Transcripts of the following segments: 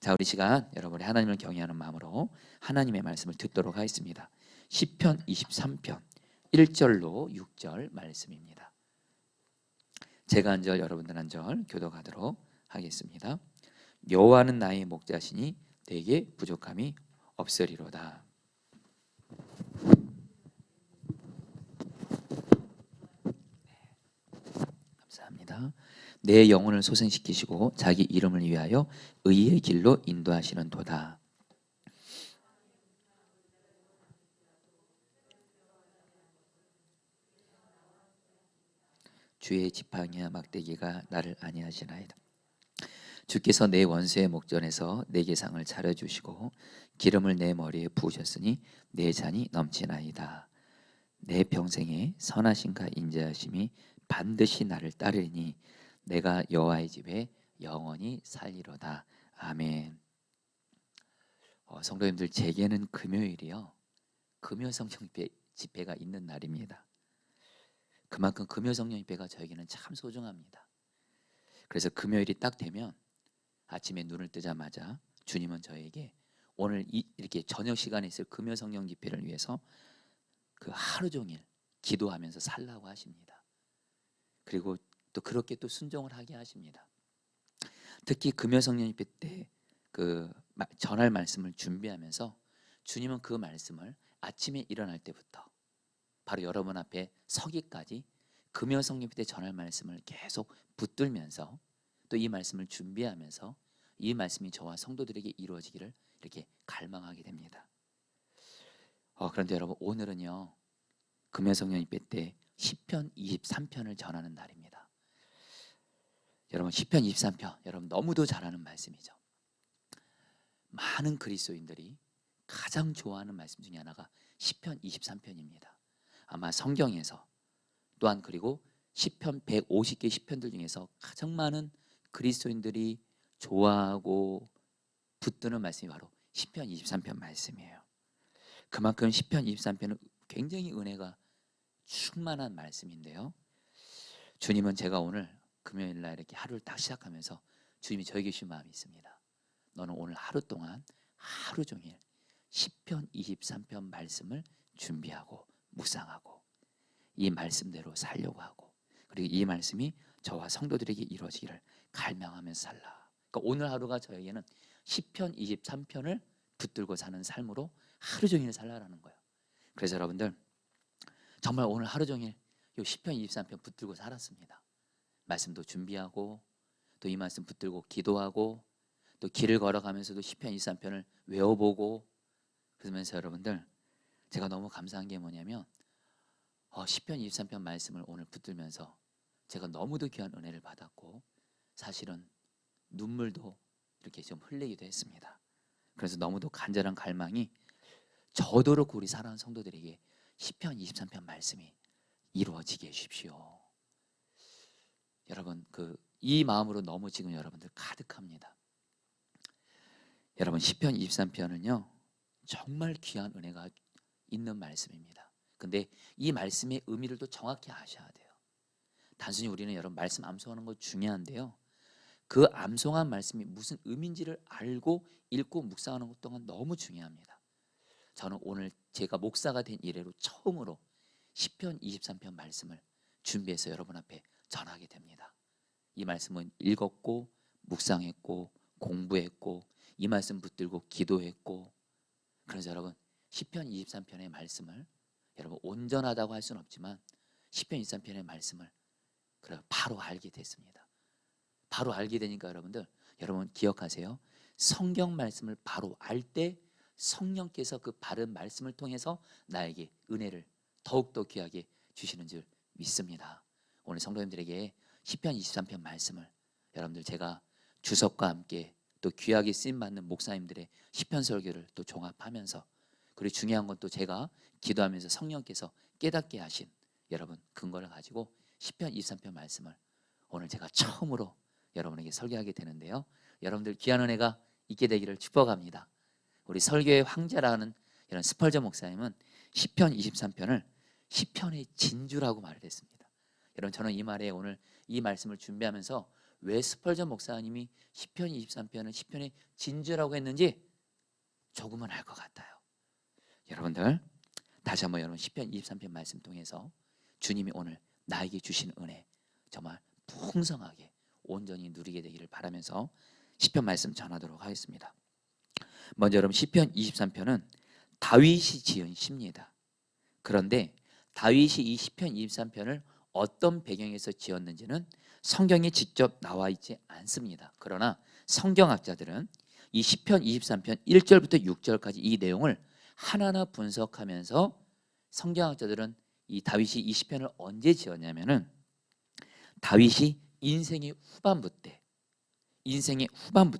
자, 우리 시간 여러분이 하나님을 경외하는 마음으로 하나님의 말씀을 듣도록 하겠습니다. 시편 23편 1절로 6절 말씀입니다. 제가 한 절 여러분들 한 절 교독하도록 하겠습니다. 여호와는 나의 목자시니 내게 부족함이 없으리로다. 감사합니다. 내 영혼을 소생시키시고 자기 이름을 위하여 의의 길로 인도하시는 도다. 주의 지팡이와 막대기가 나를 안위하시나이다. 주께서 내 원수의 목전에서 내게 상을 차려주시고 기름을 내 머리에 부으셨으니 내 잔이 넘치나이다. 내 평생에 선하심과 인자하심이 반드시 나를 따르리니 내가 여호와의 집에 영원히 살리로다. 아멘. 성도님들, 제게는 금요일이요, 금요 성령 집회가 있는 날입니다. 그만큼 금요 성령 집회가 저에게는 참 소중합니다. 그래서 금요일이 딱 되면 아침에 눈을 뜨자마자 주님은 저에게 오늘 이렇게 저녁 시간에 있을 금요 성령 집회를 위해서 그 하루 종일 기도하면서 살라고 하십니다. 그리고 또 그렇게 또 순종을 하게 하십니다. 특히 금요 성령 집회 때 그 전할 말씀을 준비하면서 주님은 그 말씀을 아침에 일어날 때부터 바로 여러분 앞에 서기까지 금요 성령 때 전할 말씀을 계속 붙들면서 또 이 말씀을 준비하면서 이 말씀이 저와 성도들에게 이루어지기를 이렇게 갈망하게 됩니다. 그런데 여러분, 오늘은요 금요 성령 집회 때 시편 23편을 전하는 날입니다. 여러분, 시편 23편 여러분 너무도 잘 아는 말씀이죠. 많은 그리스도인들이 가장 좋아하는 말씀 중에 하나가 시편 23편입니다. 아마 성경에서 또한 그리고 시편 150개 시편들 중에서 가장 많은 그리스도인들이 좋아하고 붙드는 말씀이 바로 시편 23편 말씀이에요. 그만큼 시편 23편은 굉장히 은혜가 충만한 말씀인데요, 주님은 제가 오늘 금요일 날 이렇게 하루를 딱 시작하면서 주님이 저에게 주신 마음이 있습니다. 너는 오늘 하루 동안 하루 종일 시편 23편 말씀을 준비하고 묵상하고 이 말씀대로 살려고 하고, 그리고 이 말씀이 저와 성도들에게 이루어지기를 갈망하면서 살라. 그러니까 오늘 하루가 저에게는 시편 23편을 붙들고 사는 삶으로 하루 종일 살라라는 거예요. 그래서 여러분들 정말 오늘 하루 종일 이 시편 23편 붙들고 살았습니다. 말씀도 준비하고 또 이 말씀 붙들고 기도하고 또 길을 걸어가면서도 시편 23편을 외워보고, 그러면서 여러분들 제가 너무 감사한 게 뭐냐면 시편 23편 말씀을 오늘 붙들면서 제가 너무도 귀한 은혜를 받았고 사실은 눈물도 이렇게 좀 흘리기도 했습니다. 그래서 너무도 간절한 갈망이 저도 그렇고 우리 사랑하는 성도들에게 시편 23편 말씀이 이루어지게 해주십시오. 여러분 이 마음으로 너무 지금 여러분들 가득합니다. 여러분, 시편 23편은요 정말 귀한 은혜가 있는 말씀입니다. 근데 이 말씀의 의미를 또 정확히 아셔야 돼요. 단순히 우리는 여러분 말씀 암송하는 거 중요한데요, 그 암송한 말씀이 무슨 의미인지를 알고 읽고 묵상하는 것 또한 너무 중요합니다. 저는 오늘 제가 목사가 된 이래로 처음으로 시편 23편 말씀을 준비해서 여러분 앞에 전하게 됩니다. 이 말씀은 읽었고 묵상했고 공부했고 이 말씀 붙들고 기도했고, 그래서 여러분 시편 23편의 말씀을 여러분 온전하다고 할 수는 없지만 시편 23편의 말씀을 바로 알게 됐습니다. 바로 알게 되니까 여러분 기억하세요. 성경 말씀을 바로 알 때 성령께서 그 바른 말씀을 통해서 나에게 은혜를 더욱더 귀하게 주시는 줄 믿습니다. 오늘 성도님들에게 시편 23편 말씀을 여러분들 제가 주석과 함께 또 귀하게 쓰임받는 목사님들의 시편 설교를 또 종합하면서, 그리고 중요한 건 또 제가 기도하면서 성령께서 깨닫게 하신 여러분 근거를 가지고 시편 23편 말씀을 오늘 제가 처음으로 여러분에게 설교하게 되는데요, 여러분들 귀한 은혜가 있게 되기를 축복합니다. 우리 설교의 황제라는 이런 스펄전 목사님은 시편 23편을 시편의 진주라고 말을 했습니다. 여러분, 저는 이 말에 오늘 이 말씀을 준비하면서 왜 스펄전 목사님이 시편 23편은 시편의 진주라고 했는지 조금은 알 것 같아요. 여러분들 다시 한번 여러분 시편 23편 말씀 통해서 주님이 오늘 나에게 주신 은혜 정말 풍성하게 온전히 누리게 되기를 바라면서 시편 말씀 전하도록 하겠습니다. 먼저 여러분 시편 23편은 다윗이 지은 시입니다. 그런데 다윗이 이 시편 23편을 어떤 배경에서 지었는지는 성경에 직접 나와 있지 않습니다. 그러나 성경학자들은 이 시편 23편 1절부터 6절까지 이 내용을 하나하나 분석하면서 성경학자들은 이 다윗이 이 시편을 언제 지었냐면은 다윗이 인생의 후반부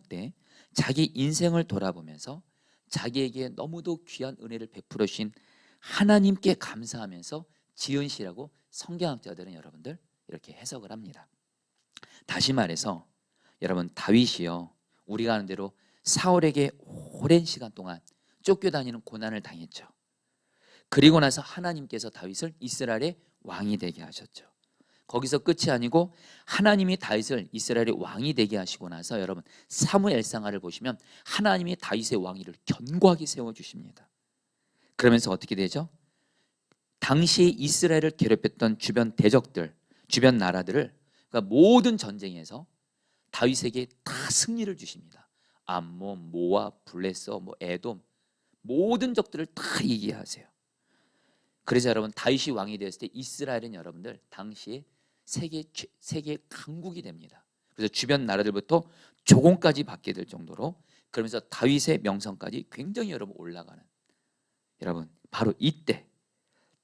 때 자기 인생을 돌아보면서 자기에게 너무도 귀한 은혜를 베풀어 주신 하나님께 감사하면서 지은 시라고 성경학자들은 여러분들 이렇게 해석을 합니다. 다시 말해서 여러분 다윗이요 우리가 아는 대로 사울에게 오랜 시간 동안 쫓겨다니는 고난을 당했죠. 그리고 나서 하나님께서 다윗을 이스라엘의 왕이 되게 하셨죠. 거기서 끝이 아니고 하나님이 다윗을 이스라엘의 왕이 되게 하시고 나서 여러분 사무엘상하를 보시면 하나님이 다윗의 왕위를 견고하게 세워주십니다. 그러면서 어떻게 되죠? 당시 이스라엘을 괴롭혔던 주변 대적들, 주변 나라들을 그러니까 모든 전쟁에서 다윗에게 다 승리를 주십니다. 암몬, 모압, 블레셋, 에돔 모든 적들을 다 이기게 하세요. 그래서 여러분 다윗이 왕이 되었을 때 이스라엘은 여러분들 당시에 세계 강국이 됩니다. 그래서 주변 나라들부터 조공까지 받게 될 정도로 그러면서 다윗의 명성까지 굉장히 여러분 올라가는 여러분 바로 이때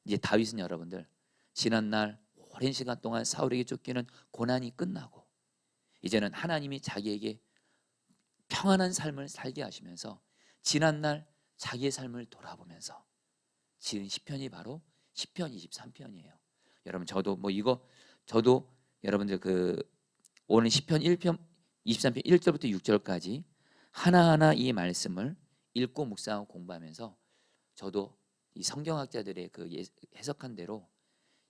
이제 다윗은 여러분들 지난날 오랜 시간 동안 사울에게 쫓기는 고난이 끝나고 이제는 하나님이 자기에게 평안한 삶을 살게 하시면서 지난날 자기의 삶을 돌아보면서 지은 시편이 바로 시편 23편이에요. 여러분 저도 여러분들 오늘 시편 1편 23편 1절부터 6절까지 하나하나 이 말씀을 읽고 묵상하고 공부하면서 저도 이 성경학자들의 해석한 대로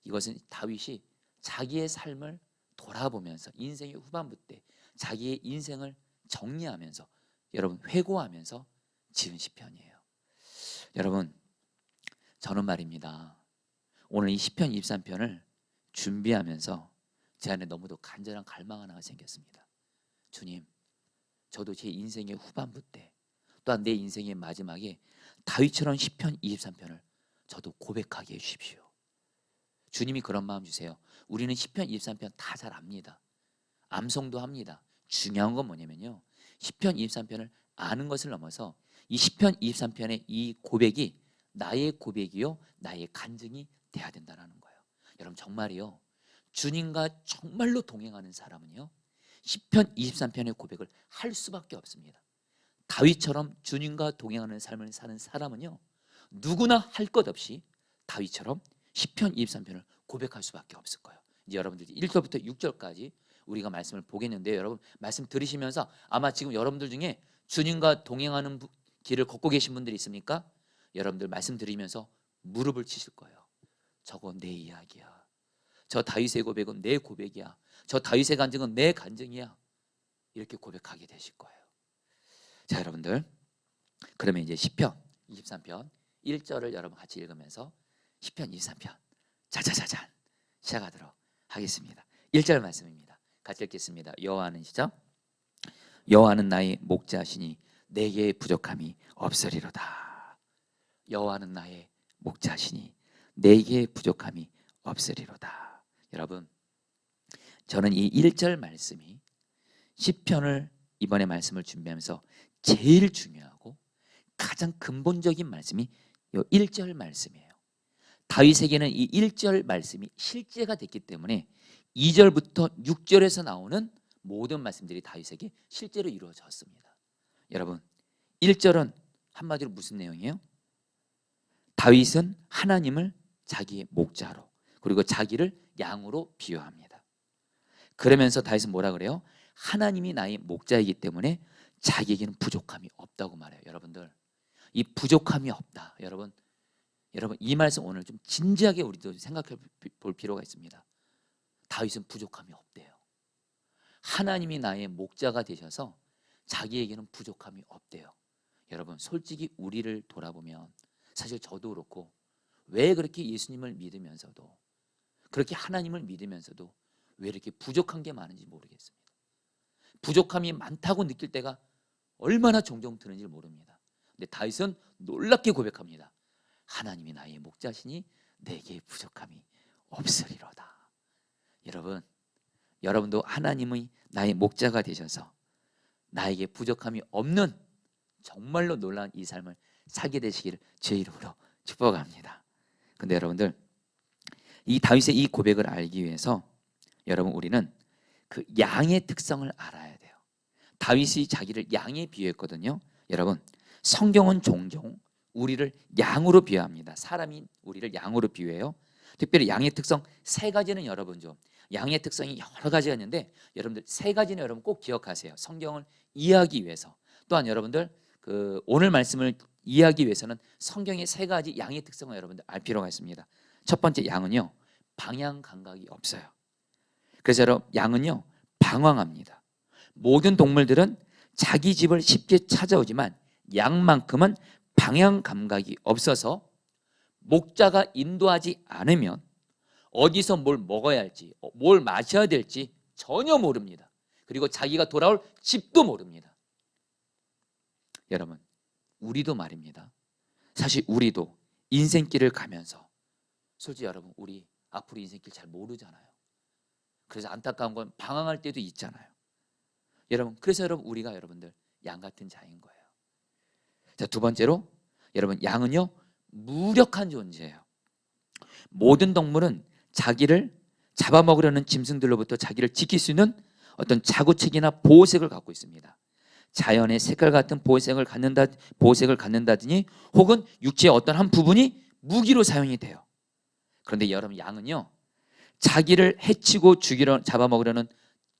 이것은 다윗이 자기의 삶을 돌아보면서 인생의 후반부 때 자기의 인생을 정리하면서 여러분 회고하면서 지은 시편이에요. 여러분 저는 말입니다. 오늘 이 시편 23편을 준비하면서 제 안에 너무도 간절한 갈망 하나가 생겼습니다. 주님, 저도 제 인생의 후반부 때 또한 내 인생의 마지막에 다윗처럼 시편 23편을 저도 고백하게 해주십시오. 주님이 그런 마음 주세요. 우리는 시편 23편 다 잘 압니다. 암송도 합니다. 중요한 건 뭐냐면요. 시편 23편을 아는 것을 넘어서 이 시편 23편의 이 고백이 나의 고백이요 나의 간증이 돼야 된다는 거예요. 여러분 정말이요. 주님과 정말로 동행하는 사람은요. 시편 23편의 고백을 할 수밖에 없습니다. 다윗처럼 주님과 동행하는 삶을 사는 사람은요. 누구나 할 것 없이 다윗처럼 시편 23편을 고백할 수밖에 없을 거예요. 이제 여러분들이 1절부터 6절까지 우리가 말씀을 보겠는데요. 여러분 말씀 들으시면서 아마 지금 여러분들 중에 주님과 동행하는 길을 걷고 계신 분들이 있습니까? 여러분들 말씀 들으면서 무릎을 치실 거예요. 저거 내 이야기야. 저 다윗의 고백은 내 고백이야. 저 다윗의 간증은 내 간증이야. 이렇게 고백하게 되실 거예요. 자 여러분들 그러면 이제 시편 23편 1절을 여러분 같이 읽으면서 시편 23편 자자자잔 시작하도록 하겠습니다. 1절 말씀입니다. 같이 읽겠습니다. 여호와는 시작. 여호와는 나의 목자시니 내게 부족함이 없으리로다. 여호와는 나의 목자시니 내게 부족함이 없으리로다. 여러분 저는 이 1절 말씀이 시편을 이번에 말씀을 준비하면서 제일 중요하고 가장 근본적인 말씀이 이 1절 말씀이에요. 다윗에게는 이 1절 말씀이 실제가 됐기 때문에 2절부터 6절에서 나오는 모든 말씀들이 다윗에게 실제로 이루어졌습니다. 여러분 1절은 한마디로 무슨 내용이에요? 다윗은 하나님을 자기의 목자로 그리고 자기를 양으로 비유합니다. 그러면서 다윗은 뭐라 그래요? 하나님이 나의 목자이기 때문에 자기에게는 부족함이 없다고 말해요. 여러분들 이 부족함이 없다. 여러분 이 말씀 오늘 좀 진지하게 우리도 생각해 볼 필요가 있습니다. 다윗은 부족함이 없대요. 하나님이 나의 목자가 되셔서 자기에게는 부족함이 없대요. 여러분 솔직히 우리를 돌아보면 사실 저도 그렇고 왜 그렇게 예수님을 믿으면서도 그렇게 하나님을 믿으면서도 왜 이렇게 부족한 게 많은지 모르겠습니다. 부족함이 많다고 느낄 때가 얼마나 종종 드는지 모릅니다. 근데 다윗은 놀랍게 고백합니다. 하나님이 나의 목자시니 내게 부족함이 없으리로다. 여러분, 여러분도 하나님이 나의 목자가 되셔서 나에게 부족함이 없는 정말로 놀라운 이 삶을 살게 되시기를 주의 이름으로 축복합니다. 근데 여러분들, 이 다윗의 이 고백을 알기 위해서 여러분 우리는 그 양의 특성을 알아야 돼요. 다윗이 자기를 양에 비유했거든요. 여러분 성경은 종종 우리를 양으로 비유합니다. 사람이 우리를 양으로 비유해요. 특별히 양의 특성 세 가지는 여러분 좀 양의 특성이 여러 가지가 있는데 여러분들 세 가지는 여러분 꼭 기억하세요. 성경을 이해하기 위해서. 또한 여러분들 그 오늘 말씀을 이해하기 위해서는 성경의 세 가지 양의 특성을 여러분들 알 필요가 있습니다. 첫 번째 양은요 방향 감각이 없어요. 그래서 여러분 양은요 방황합니다. 모든 동물들은 자기 집을 쉽게 찾아오지만 양만큼은 방향 감각이 없어서 목자가 인도하지 않으면 어디서 뭘 먹어야 할지 뭘 마셔야 될지 전혀 모릅니다. 그리고 자기가 돌아올 집도 모릅니다. 여러분 우리도 말입니다. 사실 우리도 인생길을 가면서 솔직히 여러분 우리 앞으로 인생길 잘 모르잖아요. 그래서 안타까운 건 방황할 때도 있잖아요. 여러분 그래서 여러분 우리가 여러분들 양 같은 자인 거예요. 자, 두 번째로 여러분 양은요 무력한 존재예요. 모든 동물은 자기를 잡아먹으려는 짐승들로부터 자기를 지킬 수 있는 어떤 자구책이나 보호색을 갖고 있습니다. 자연의 색깔 같은 보호색을 갖는다든지 혹은 육체의 어떤 한 부분이 무기로 사용이 돼요. 그런데 여러분 양은요 자기를 해치고 잡아먹으려는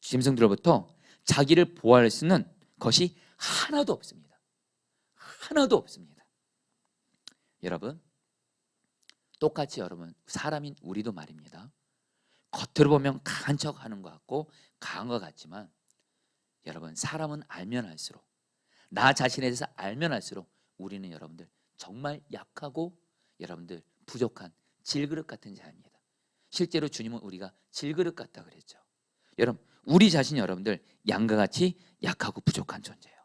짐승들로부터 자기를 보호할 수 있는 것이 하나도 없습니다. 하나도 없습니다. 여러분 똑같이 여러분 사람인 우리도 말입니다. 겉으로 보면 강한 척하는 것 같고 강한 것 같지만 여러분 사람은 알면 알수록 나 자신에 대해서 알면 알수록 우리는 여러분들 정말 약하고 여러분들 부족한 질그릇 같은 자입니다. 실제로 주님은 우리가 질그릇 같다 그랬죠. 여러분 우리 자신이 여러분들 양과 같이 약하고 부족한 존재예요.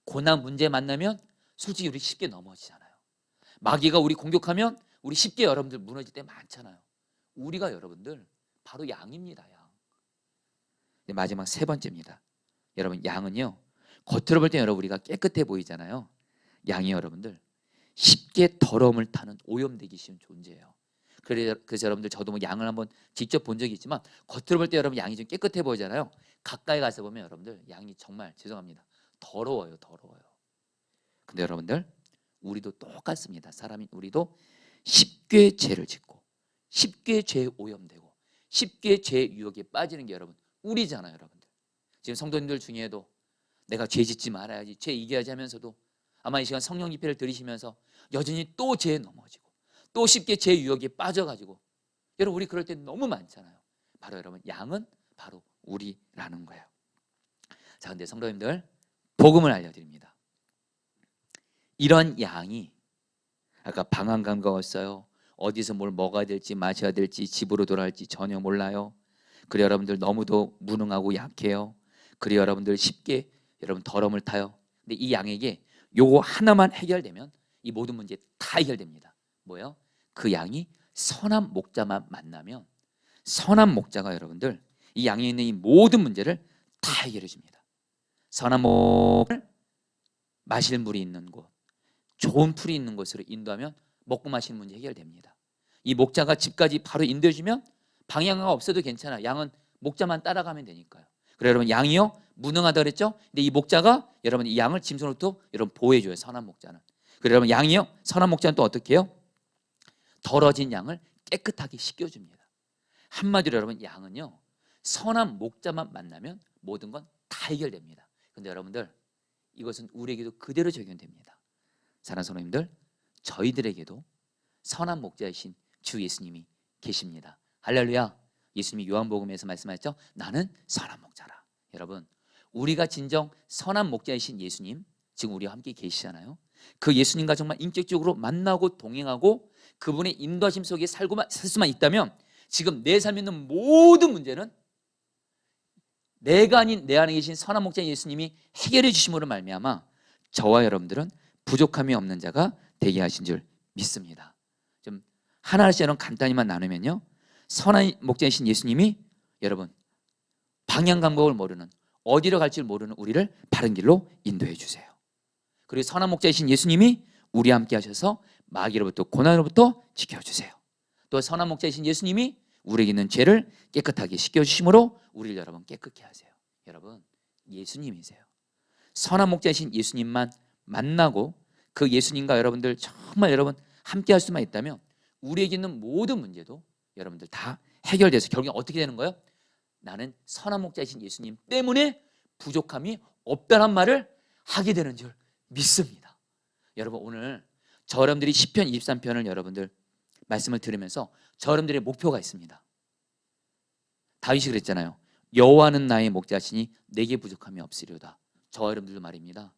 고난 문제 만나면 솔직히 우리 쉽게 넘어지잖아요. 마귀가 우리 공격하면 우리 쉽게 여러분들 무너질 때 많잖아요. 우리가 여러분들 바로 양입니다. 양. 마지막 세 번째입니다. 여러분 양은요 겉으로 볼 때 여러분 우리가 깨끗해 보이잖아요. 양이 여러분들 쉽게 더러움을 타는 오염되기 쉬운 존재예요. 그래서 여러분들 저도 뭐 양을 한번 직접 본 적이 있지만 겉으로 볼 때 여러분 양이 좀 깨끗해 보이잖아요. 가까이 가서 보면 여러분들 양이 정말 죄송합니다. 더러워요. 근데 여러분들 우리도 똑같습니다. 사람인 우리도 쉽게 죄를 짓고 쉽게 죄에 오염되고 쉽게 죄의 유혹에 빠지는 게 여러분 우리잖아요. 여러분들 지금 성도님들 중에도 내가 죄 짓지 말아야지 죄 이겨야지 하면서도 아마 이 시간 성령 집회를 들으시면서 여전히 또 죄에 넘어지고 또 쉽게 죄 유혹에 빠져가지고 여러분 우리 그럴 때 너무 많잖아요. 바로 여러분 양은 바로 우리라는 거예요. 자, 근데 성도님들 복음을 알려드립니다. 이런 양이 아까 방황 감각 없어요. 어디서 뭘 먹어야 될지 마셔야 될지 집으로 돌아갈지 전혀 몰라요. 그래 여러분들 너무도 무능하고 약해요. 그래 여러분들 쉽게 여러분 더러움을 타요. 근데 이 양에게 요거 하나만 해결되면 이 모든 문제 다 해결됩니다. 뭐예요? 그 양이 선한 목자만 만나면 선한 목자가 여러분들 이 양에 있는 이 모든 문제를 다 해결해 줍니다. 선한 목을 마실 물이 있는 곳, 좋은 풀이 있는 곳으로 인도하면 먹고 마시는 문제 해결됩니다. 이 목자가 집까지 바로 인도해 주면 방향가 없어도 괜찮아. 양은 목자만 따라가면 되니까요. 그래 여러분 양이요 무능하다 그랬죠? 근데 이 목자가 여러분 이 양을 짐승으로부터 여러분 보호해 줘요. 선한 목자는. 그래 여러분 양이요 선한 목자는 또 어떻게 해요? 더러진 양을 깨끗하게 씻겨줍니다. 한마디로 여러분 양은요 선한 목자만 만나면 모든 건 다 해결됩니다. 근데 여러분들 이것은 우리에게도 그대로 적용됩니다. 사랑하는 성도님들 저희들에게도 선한 목자이신 주 예수님이 계십니다. 할렐루야. 예수님이 요한복음에서 말씀하셨죠. 나는 선한 목자라. 여러분, 우리가 진정 선한 목자이신 예수님, 지금 우리와 함께 계시잖아요. 그 예수님과 정말 인격적으로 만나고 동행하고 그분의 인도하심 속에 살 수만 있다면 지금 내 삶에 있는 모든 문제는 내가 아닌 내 안에 계신 선한 목자 예수님이 해결해 주심으로 말미암아 저와 여러분들은 부족함이 없는 자가 되게 하신 줄 믿습니다. 좀 하나씩 간단히만 나누면요, 선한 목자이신 예수님이 여러분 방향 감각을 모르는, 어디로 갈지 모르는 우리를 바른 길로 인도해 주세요. 그리고 선한 목자이신 예수님이 우리와 함께 하셔서 마귀로부터 고난으로부터 지켜주세요. 또 선한 목자이신 예수님이 우리에게 있는 죄를 깨끗하게 씻겨주심으로 우리를 여러분 깨끗게 하세요. 여러분, 예수님이세요. 선한 목자이신 예수님만 만나고 그 예수님과 여러분들 정말 여러분 함께 할 수만 있다면 우리에게 있는 모든 문제도 여러분들 다 해결돼서 결국엔 어떻게 되는 거예요? 나는 선한 목자이신 예수님 때문에 부족함이 없다는 말을 하게 되는 줄 믿습니다. 여러분, 오늘 저 여러분들이 시편 23편을 여러분들 말씀을 들으면서 저 여러분들의 목표가 있습니다. 다윗이 그랬잖아요. 여호와는 나의 목자시니 내게 부족함이 없으리로다. 저 여러분들도 말입니다.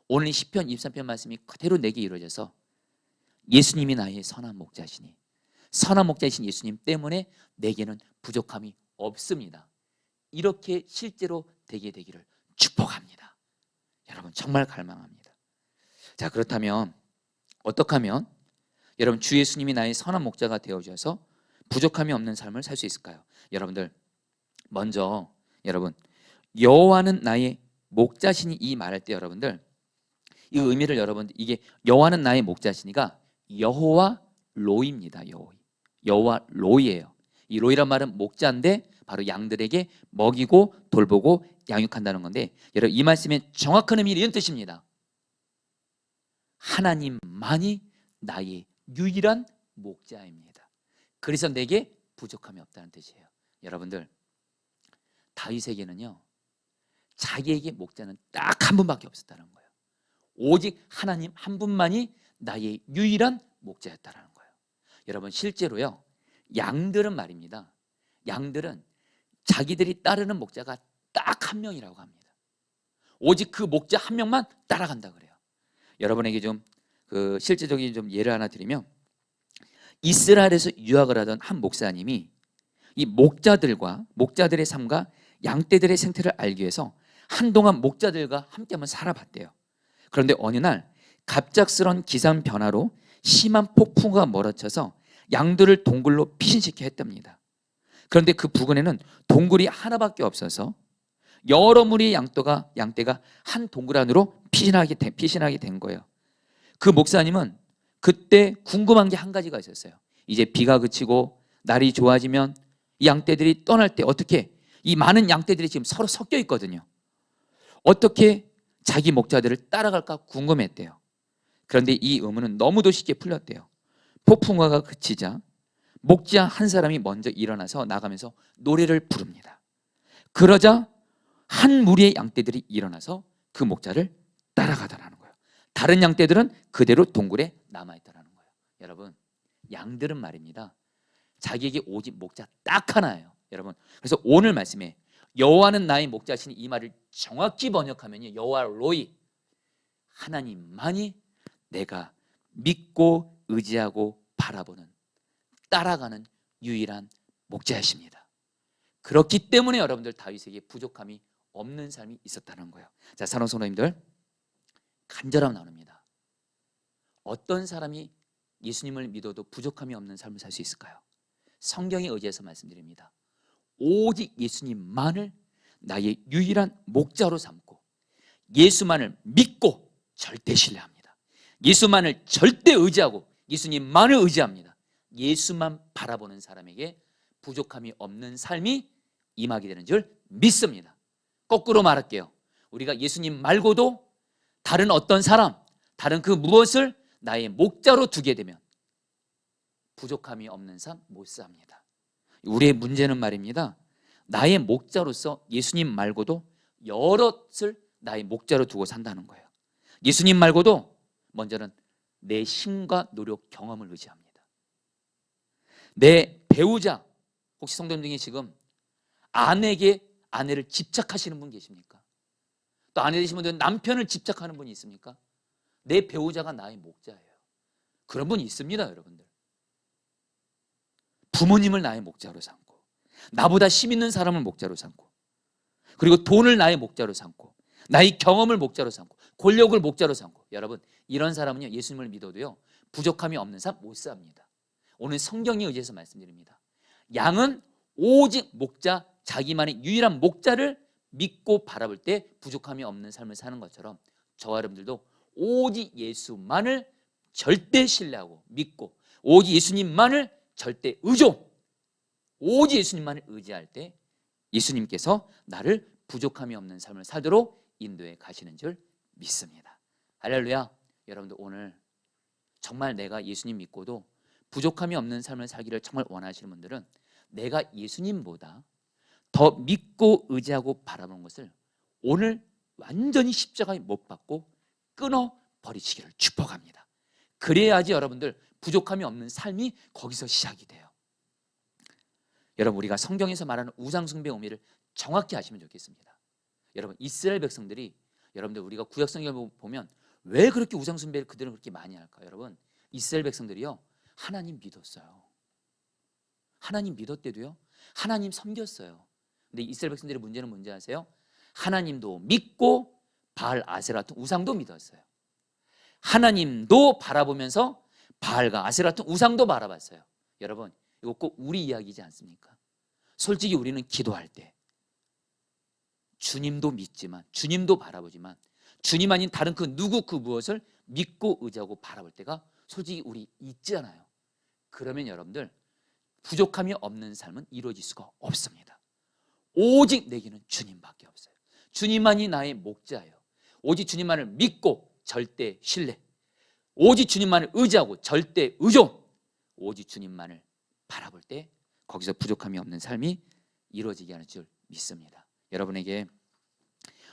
오늘 이 시편 23편 말씀이 그대로 내게 이루어져서 예수님이 나의 선한 목자시니, 선한 목자이신 예수님 때문에 내게는 부족함이 없습니다. 이렇게 실제로 되게 되기를 축복합니다. 여러분, 정말 갈망합니다. 자, 그렇다면 어떻게 하면 여러분 주 예수님이 나의 선한 목자가 되어주셔서 부족함이 없는 삶을 살 수 있을까요? 여러분들, 먼저 여러분 여호와는 나의 목자시니 이 말할 때 여러분들 이 의미를 여러분들, 이게 여호와는 나의 목자시니가 여호와 로이입니다. 여호와 로이예요. 이 로이란 말은 목자인데 바로 양들에게 먹이고 돌보고 양육한다는 건데, 여러분 이 말씀의 정확한 의미는 이런 뜻입니다. 하나님만이 나의 유일한 목자입니다. 그래서 내게 부족함이 없다는 뜻이에요. 여러분들, 다윗에게는요 자기에게 목자는 딱 한 분밖에 없었다는 거예요. 오직 하나님 한 분만이 나의 유일한 목자였다는 거예요. 여러분, 실제로요 양들은 말입니다, 양들은 자기들이 따르는 목자가 딱 한 명이라고 합니다. 오직 그 목자 한 명만 따라간다 그래요. 여러분에게 좀 실제적인 좀 예를 하나 드리면, 이스라엘에서 유학을 하던 한 목사님이 이 목자들의 삶과 양떼들의 생태를 알기 위해서 한동안 목자들과 함께 한번 살아봤대요. 그런데 어느 날 갑작스런 기상 변화로 심한 폭풍우가 몰아쳐서 양들을 동굴로 피신시켜 했답니다. 그런데 그 부근에는 동굴이 하나밖에 없어서 여러 무리의 양떼가 한 동굴 안으로 피신하게 된 거예요. 그 목사님은 그때 궁금한 게 한 가지가 있었어요. 이제 비가 그치고 날이 좋아지면 이 양떼들이 떠날 때 어떻게, 이 많은 양떼들이 지금 서로 섞여 있거든요. 어떻게 자기 목자들을 따라갈까 궁금했대요. 그런데 이 의문은 너무도 쉽게 풀렸대요. 폭풍우가 그치자 목자 한 사람이 먼저 일어나서 나가면서 노래를 부릅니다. 그러자 한 무리의 양떼들이 일어나서 그 목자를 따라가더라는 거예요. 다른 양떼들은 그대로 동굴에 남아있더라는 거예요. 여러분, 양들은 말입니다, 자기에게 오직 목자 딱 하나예요. 여러분, 그래서 오늘 말씀에 여호와는 나의 목자시니 이 말을 정확히 번역하면요, 여호와 로이, 하나님만이 내가 믿고 의지하고 바라보는, 따라가는 유일한 목자이십니다. 그렇기 때문에 여러분들 다윗에게 부족함이 없는 삶이 있었다는 거예요. 자, 사랑하는 성도님들, 간절함 나눕니다. 어떤 사람이 예수님을 믿어도 부족함이 없는 삶을 살 수 있을까요? 성경에 의지해서 말씀드립니다. 오직 예수님만을 나의 유일한 목자로 삼고 예수만을 믿고 절대 신뢰합니다. 예수만을 절대 의지하고 예수님만을 의지합니다. 예수만 바라보는 사람에게 부족함이 없는 삶이 임하게 되는 줄 믿습니다. 거꾸로 말할게요. 우리가 예수님 말고도 다른 어떤 사람, 다른 그 무엇을 나의 목자로 두게 되면 부족함이 없는 삶 못 삽니다. 우리의 문제는 말입니다, 나의 목자로서 예수님 말고도 여럿을 나의 목자로 두고 산다는 거예요. 예수님 말고도 먼저는 내 힘과 노력, 경험을 의지합니다. 내 배우자, 혹시 성도님 중에 지금 아내에게 아내를 집착하시는 분 계십니까? 또 아내 되신 분들은 남편을 집착하는 분이 있습니까? 내 배우자가 나의 목자예요. 그런 분이 있습니다, 여러분들. 부모님을 나의 목자로 삼고, 나보다 힘 있는 사람을 목자로 삼고, 그리고 돈을 나의 목자로 삼고, 나의 경험을 목자로 삼고, 권력을 목자로 삼고. 여러분, 이런 사람은요, 예수님을 믿어도요, 부족함이 없는 삶 못 삽니다. 오늘 성경에 의지해서 말씀드립니다. 양은 오직 목자, 자기만의 유일한 목자를 믿고 바라볼 때 부족함이 없는 삶을 사는 것처럼, 저와 여러분들도 오직 예수만을 절대 신뢰하고 믿고, 오직 예수님만을 절대 오직 예수님만을 의지할 때 예수님께서 나를 부족함이 없는 삶을 살도록 인도해 가시는 줄 믿습니다. 할렐루야. 여러분들, 오늘 정말 내가 예수님 믿고도 부족함이 없는 삶을 살기를 정말 원하시는 분들은 내가 예수님보다 더 믿고 의지하고 바라보는 것을 오늘 완전히 십자가에 못 박고 끊어 버리시기를 축복합니다. 그래야지 여러분들 부족함이 없는 삶이 거기서 시작이 돼요. 여러분, 우리가 성경에서 말하는 우상 숭배의 의미를 정확히 아시면 좋겠습니다. 여러분, 이스라엘 백성들이, 여러분들 우리가 구약 성경을 보면 왜 그렇게 우상 숭배를 그들은 그렇게 많이 할까요? 여러분, 이스라엘 백성들이요, 하나님 믿었어요. 하나님 믿었대도요, 하나님 섬겼어요. 근데 이스라엘 백성들의 문제는 뭔지 아세요? 하나님도 믿고 바알 아세라 같은 우상도 믿었어요. 하나님도 바라보면서 바알과 아세라 같은 우상도 바라봤어요. 여러분, 이거 꼭 우리 이야기지 않습니까? 솔직히 우리는 기도할 때 주님도 믿지만, 주님도 바라보지만, 주님 아닌 다른 그 누구 그 무엇을 믿고 의지하고 바라볼 때가 솔직히 우리 있잖아요. 그러면 여러분들 부족함이 없는 삶은 이루어질 수가 없습니다. 오직 내게는 주님밖에 없어요. 주님만이 나의 목자예요. 오직 주님만을 믿고 절대 신뢰, 오직 주님만을 의지하고 절대 의존, 오직 주님만을 바라볼 때 거기서 부족함이 없는 삶이 이루어지게 하는 줄 믿습니다. 여러분에게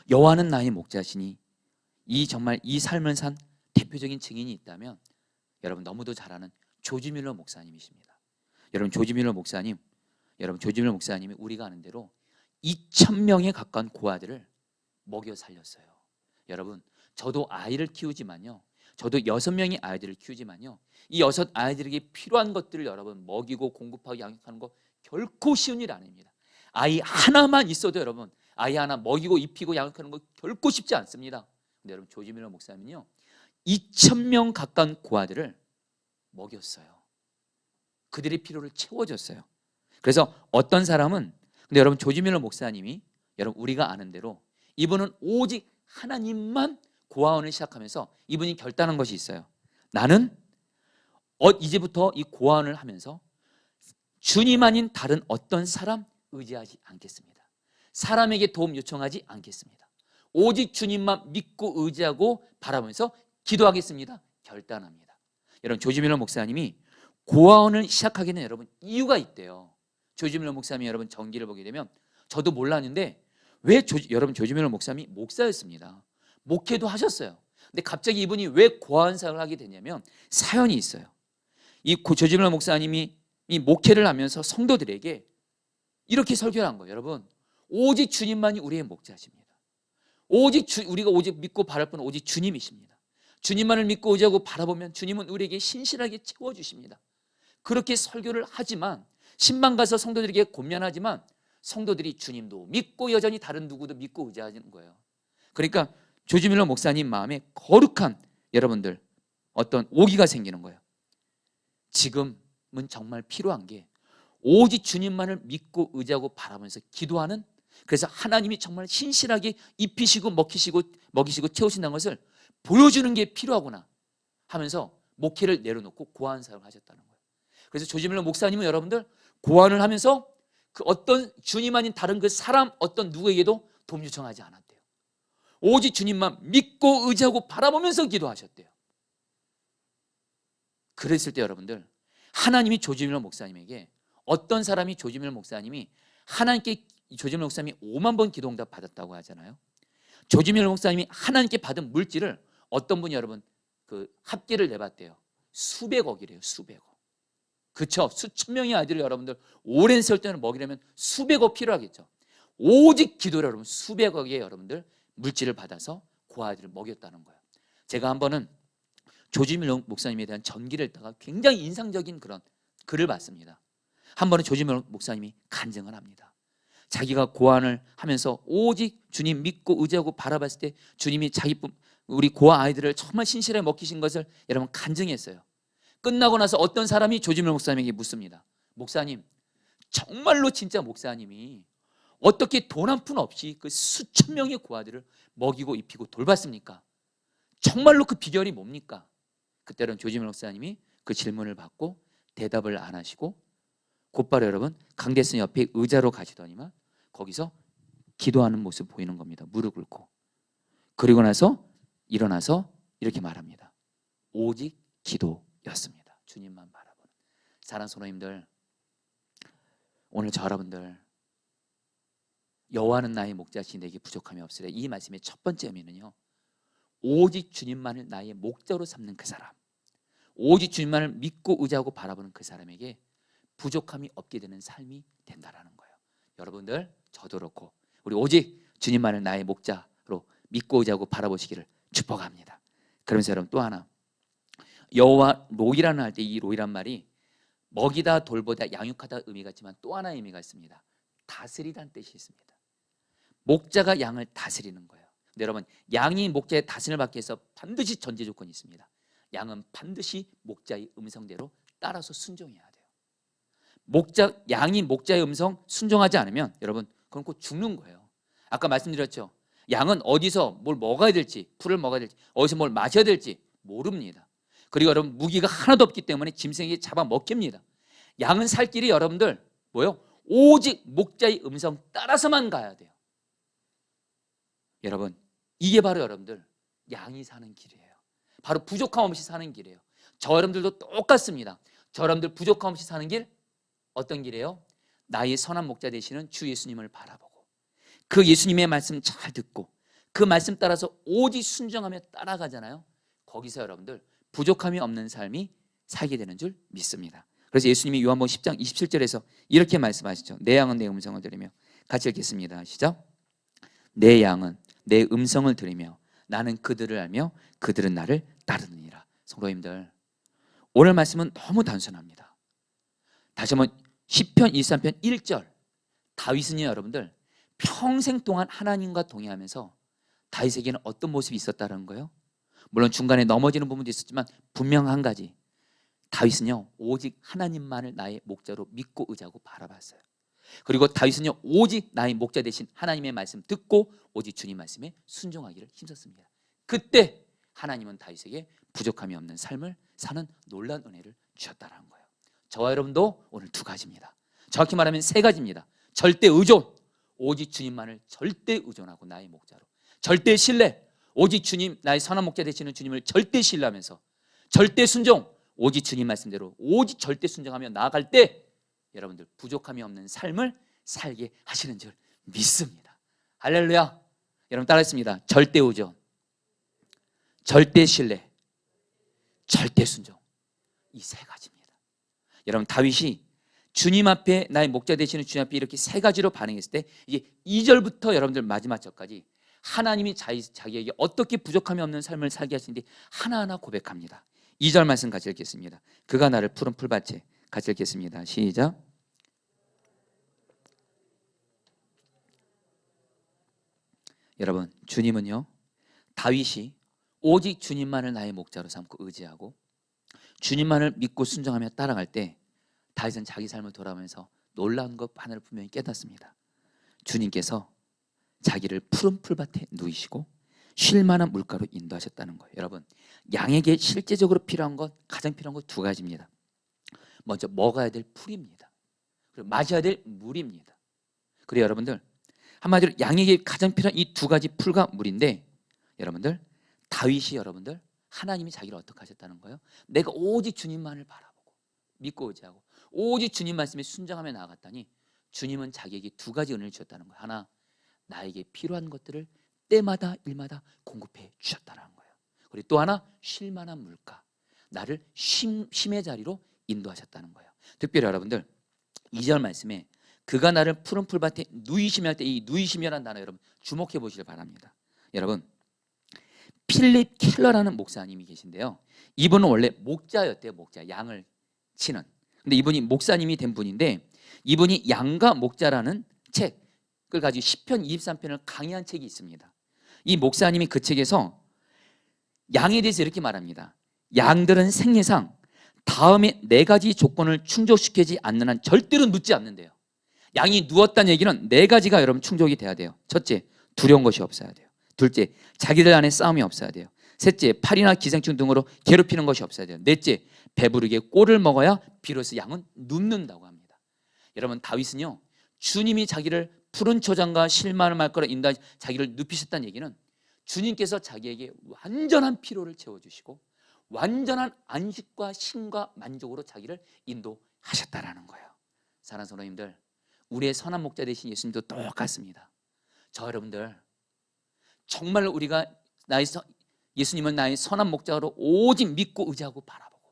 여호와는 나의 목자시니 정말 이 삶을 산 대표적인 증인이 있다면 여러분 너무도 잘 아는 조지 뮬러 목사님이십니다. 여러분, 조지 뮬러 목사님이 우리가 아는 대로 2,000명에 가까운 고아들을 먹여 살렸어요. 여러분, 저도 아이를 키우지만요, 저도 6명의 아이들을 키우지만요, 이 6 아이들에게 필요한 것들을 여러분 먹이고 공급하고 양육하는 거 결코 쉬운 일 아닙니다. 아이 하나만 있어도 여러분, 아이 하나 먹이고 입히고 양육하는 거 결코 쉽지 않습니다. 근데 여러분, 조지 뮬러 목사님은요 2,000명 가까운 고아들을 먹였어요. 그들의 필요를 채워줬어요. 그래서 어떤 사람은, 근데 여러분, 조지 뮬러 목사님이 여러분 우리가 아는 대로 이분은 오직 하나님만 고아원을 시작하면서 이분이 결단한 것이 있어요. 나는 이제부터 이 고아원을 하면서 주님 아닌 다른 어떤 사람 의지하지 않겠습니다. 사람에게 도움 요청하지 않겠습니다. 오직 주님만 믿고 의지하고 바라보면서 기도하겠습니다. 결단합니다. 여러분, 조지 뮬러 목사님이 고아원을 시작하게 된 여러분 이유가 있대요. 조지 뮬러 목사님이 여러분 전기를 보게 되면 저도 몰랐는데 여러분, 조지 뮬러 목사님이 목사였습니다. 목회도 하셨어요. 근데 갑자기 이분이 왜 고아원 사역을 하게 되냐면 사연이 있어요. 이 조지 뮬러 목사님이 이 목회를 하면서 성도들에게 이렇게 설교를 한 거예요. 여러분, 오직 주님만이 우리의 목자십니다. 우리가 오직 믿고 바랄 분은 오직 주님이십니다. 주님만을 믿고 의지하고 바라보면 주님은 우리에게 신실하게 채워주십니다. 그렇게 설교를 하지만, 신방 가서 성도들에게 권면하지만 성도들이 주님도 믿고 여전히 다른 누구도 믿고 의지하는 거예요. 그러니까 조지 뮬러 목사님 마음에 거룩한 여러분들 어떤 오기가 생기는 거예요. 지금은 정말 필요한 게 오직 주님만을 믿고 의지하고 바라보면서 기도하는, 그래서 하나님이 정말 신실하게 입히시고 먹이시고 채우신다는 것을 보여주는 게 필요하구나 하면서 목회를 내려놓고 고아원 사역을 하셨다는 거예요. 그래서 조지 뮬러 목사님은 여러분들 고아원을 하면서 그 어떤 주님 아닌 다른 그 사람 어떤 누구에게도 도움 요청하지 않았대요. 오직 주님만 믿고 의지하고 바라보면서 기도하셨대요. 그랬을 때 여러분들, 하나님이 조지 뮬러 목사님에게, 어떤 사람이 조지 뮬러 목사님이 하나님께, 조지 뮬러 목사님이 5만 번 기도응답 받았다고 하잖아요. 조지 뮬러 목사님이 하나님께 받은 물질을 어떤 분이 여러분 그 합계를 내봤대요. 수백억이래요. 수백억. 그렇죠? 수천 명의 아이들을 여러분들 오랜 세월 동안 먹이려면 수백억 필요하겠죠. 오직 기도로 여러분 수백억의 여러분들 물질을 받아서 그 아이들을 먹였다는 거예요. 제가 한 번은 조지밀 목사님에 대한 전기를 읽다가 굉장히 인상적인 그런 글을 봤습니다. 한 번은 조지밀 목사님이 간증을 합니다. 자기가 고안을 하면서 오직 주님 믿고 의지하고 바라봤을 때 주님이 우리 고아 아이들을 정말 신실하게 먹이신 것을 여러분 간증했어요. 끝나고 나서 어떤 사람이 조지밀 목사님에게 묻습니다. 목사님, 정말로 진짜 목사님이 어떻게 돈 한 푼 없이 그 수천 명의 고아들을 먹이고 입히고 돌봤습니까? 정말로 그 비결이 뭡니까? 그때는 조지밀 목사님이 그 질문을 받고 대답을 안 하시고 곧바로 여러분 강대선 옆에 의자로 가시더니만 거기서 기도하는 모습 보이는 겁니다. 무릎 꿇고. 그리고 나서 일어나서 이렇게 말합니다. 오직 기도였습니다. 주님만 바라보는. 사랑하는 성도님들, 오늘 저 여러분들 여호와는 나의 목자시니 내게 부족함이 없으리라. 이 말씀의 첫 번째 의미는요, 오직 주님만을 나의 목자로 삼는 그 사람, 오직 주님만을 믿고 의지하고 바라보는 그 사람에게 부족함이 없게 되는 삶이 된다라는 거예요. 여러분들, 저도 그렇고 우리 오직 주님만을 나의 목자로 믿고 의지하고 바라보시기를 축복합니다. 그러면서 여러분 또 하나, 여호와 로이라는 할 때 이 로이란 말이 먹이다, 돌보다, 양육하다 의미가 있지만 또 하나의 의미가 있습니다. 다스리다는 뜻이 있습니다. 목자가 양을 다스리는 거예요. 근데 여러분, 양이 목자의 다스림을 받기 위해서 반드시 전제 조건이 있습니다. 양은 반드시 목자의 음성대로 따라서 순종해야 돼요. 양이 목자의 음성 순종하지 않으면 여러분 그건 곧 죽는 거예요. 아까 말씀드렸죠. 양은 어디서 뭘 먹어야 될지, 풀을 먹어야 될지, 어디서 뭘 마셔야 될지 모릅니다. 그리고 여러분 무기가 하나도 없기 때문에 짐승에게 잡아먹힙니다. 양은 살 길이 여러분들 뭐요? 오직 목자의 음성 따라서만 가야 돼요. 여러분, 이게 바로 여러분들 양이 사는 길이에요. 바로 부족함 없이 사는 길이에요. 저 여러분들도 똑같습니다. 저 여러분들 부족함 없이 사는 길 어떤 길이에요? 나의 선한 목자 되시는 주 예수님을 바라보고 그 예수님의 말씀 잘 듣고 그 말씀 따라서 오직 순종하며 따라가잖아요. 거기서 여러분들 부족함이 없는 삶이 살게 되는 줄 믿습니다. 그래서 예수님이 요한복음 10장 27절에서 이렇게 말씀하시죠. 내 양은 내 음성을 들으며. 같이 읽겠습니다. 시작. 내 양은 내 음성을 들으며 나는 그들을 알며 그들은 나를 따르느니라. 성도님들, 오늘 말씀은 너무 단순합니다. 다시 한번 시편 23편 1절, 다윗은요 여러분들 평생 동안 하나님과 동행하면서 다윗에게는 어떤 모습이 있었다는 거예요? 물론 중간에 넘어지는 부분도 있었지만 분명 한 가지, 다윗은요 오직 하나님만을 나의 목자로 믿고 의지하고 바라봤어요. 그리고 다윗은요 오직 나의 목자 되신 하나님의 말씀 듣고 오직 주님 말씀에 순종하기를 힘썼습니다. 그때 하나님은 다윗에게 부족함이 없는 삶을 사는 놀라운 은혜를 주셨다는 거예요. 저와 여러분도 오늘 두 가지입니다. 정확히 말하면 세 가지입니다. 절대 의존, 오직 주님만을 절대 의존하고 나의 목자로. 절대 신뢰, 오직 주님, 나의 선한 목자 되시는 주님을 절대 신뢰하면서. 절대 순종, 오직 주님 말씀대로 오직 절대 순종하며 나아갈 때 여러분들 부족함이 없는 삶을 살게 하시는 줄 믿습니다. 할렐루야. 여러분 따라했습니다. 절대 의존, 절대 신뢰, 절대 순종. 이 세 가지입니다. 여러분 다윗이 주님 앞에 나의 목자 되시는 주님 앞에 이렇게 세 가지로 반응했을 때 이제 2절부터 여러분들 마지막 절까지 하나님이 자기에게 어떻게 부족함이 없는 삶을 살게 하시는지 하나하나 고백합니다. 2절 말씀 같이 읽겠습니다. 그가 나를 푸른 풀밭에, 같이 읽겠습니다. 시작. 여러분 주님은요 다윗이 오직 주님만을 나의 목자로 삼고 의지하고 주님만을 믿고 순종하며 따라갈 때 다윗은 자기 삶을 돌아보면서 놀라운 것 하나를 분명히 깨닫습니다. 주님께서 자기를 푸른 풀밭에 누이시고 쉴 만한 물가로 인도하셨다는 거예요. 여러분 양에게 실제적으로 필요한 것, 가장 필요한 것 두 가지입니다. 먼저 먹어야 될 풀입니다. 그리고 마셔야 될 물입니다. 그래요 여러분들, 한마디로 양에게 가장 필요한 이 두 가지 풀과 물인데 여러분들 다윗이 여러분들 하나님이 자기를 어떻게 하셨다는 거예요? 내가 오직 주님만을 바라보고 믿고 의지하고 오직 주님 말씀에 순종하며 나아갔더니 주님은 자기에게 두 가지 은혜를 주셨다는 거예요. 하나, 나에게 필요한 것들을 때마다 일마다 공급해 주셨다는 거예요. 그리고 또 하나, 쉴 만한 물가, 나를 쉼의 자리로 인도하셨다는 거예요. 특별히 여러분들 2절 말씀에 그가 나를 푸른 풀밭에 누이시며 할 때 이 누이시며라는 단어 여러분 주목해 보시길 바랍니다. 여러분 필립 켈러라는 목사님이 계신데요. 이분은 원래 목자였대요. 목자, 양을 치는. 근데 이분이 목사님이 된 분인데 이분이 양과 목자라는 책을 가지고 시편 23편을 강의한 책이 있습니다. 이 목사님이 그 책에서 양에 대해서 이렇게 말합니다. 양들은 생리상 다음에 4가지 조건을 충족시키지 않는 한 절대로 눕지 않는데요. 양이 누웠다는 얘기는 4가지가 여러분 충족이 돼야 돼요. 첫째, 두려운 것이 없어야 돼요. 둘째, 자기들 안에 싸움이 없어야 돼요. 셋째, 팔이나 기생충 등으로 괴롭히는 것이 없어야 돼요. 넷째, 배부르게 꼴을 먹어야 비로소 양은 눕는다고 합니다. 여러분 다윗은요, 주님이 자기를 푸른 초장과 실마을 말거라 인다 자기를 눕히셨다는 얘기는 주님께서 자기에게 완전한 피로를 채워주시고 완전한 안식과 쉼과 만족으로 자기를 인도하셨다라는 거예요. 사랑하는 성도님들, 우리의 선한 목자 되신 예수님도 똑같습니다. 저 여러분들 정말 우리가 예수님은 나의 선한 목자로 오직 믿고 의지하고 바라보고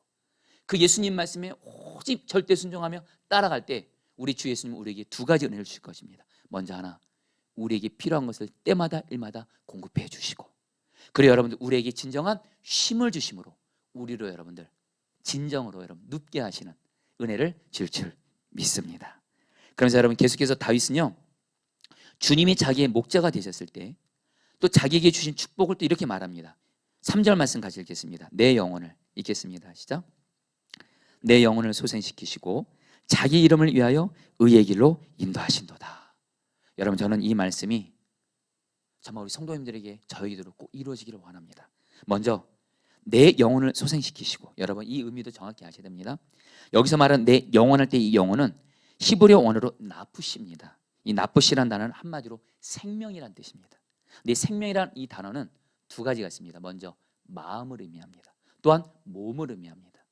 그 예수님 말씀에 오직 절대 순종하며 따라갈 때 우리 주 예수님은 우리에게 2가지 은혜를 주실 것입니다. 먼저 하나, 우리에게 필요한 것을 때마다 일마다 공급해 주시고, 그리고 여러분들 우리에게 진정한 쉼을 주심으로 우리로 여러분들 진정으로 여러분 눕게 하시는 은혜를 줄 줄 믿습니다. 그러면서 여러분 계속해서 다윗은요, 주님이 자기의 목자가 되셨을 때 또 자기에게 주신 축복을 또 이렇게 말합니다. 3절 말씀 같이 읽겠습니다. 내 영혼을 읽겠습니다. 시작. 내 영혼을 소생시키시고 자기 이름을 위하여 의의 길로 인도하신도다. 여러분 저는 이 말씀이 정말 우리 성도님들에게 저희들로 꼭 이루어지기를 원합니다. 먼저 내 영혼을 소생시키시고, 여러분 이 의미도 정확히 아셔야 됩니다. 여기서 말하는 내 영혼 할 때 이 영혼은 히브리어 원어로 나푸시입니다. 이 나푸시라는 단어는 한마디로 생명이란 뜻입니다. 근데 생명이란 이 단어는 2가지가 있습니다. 먼저 마음을 의미합니다. 또한 몸을 의미합니다.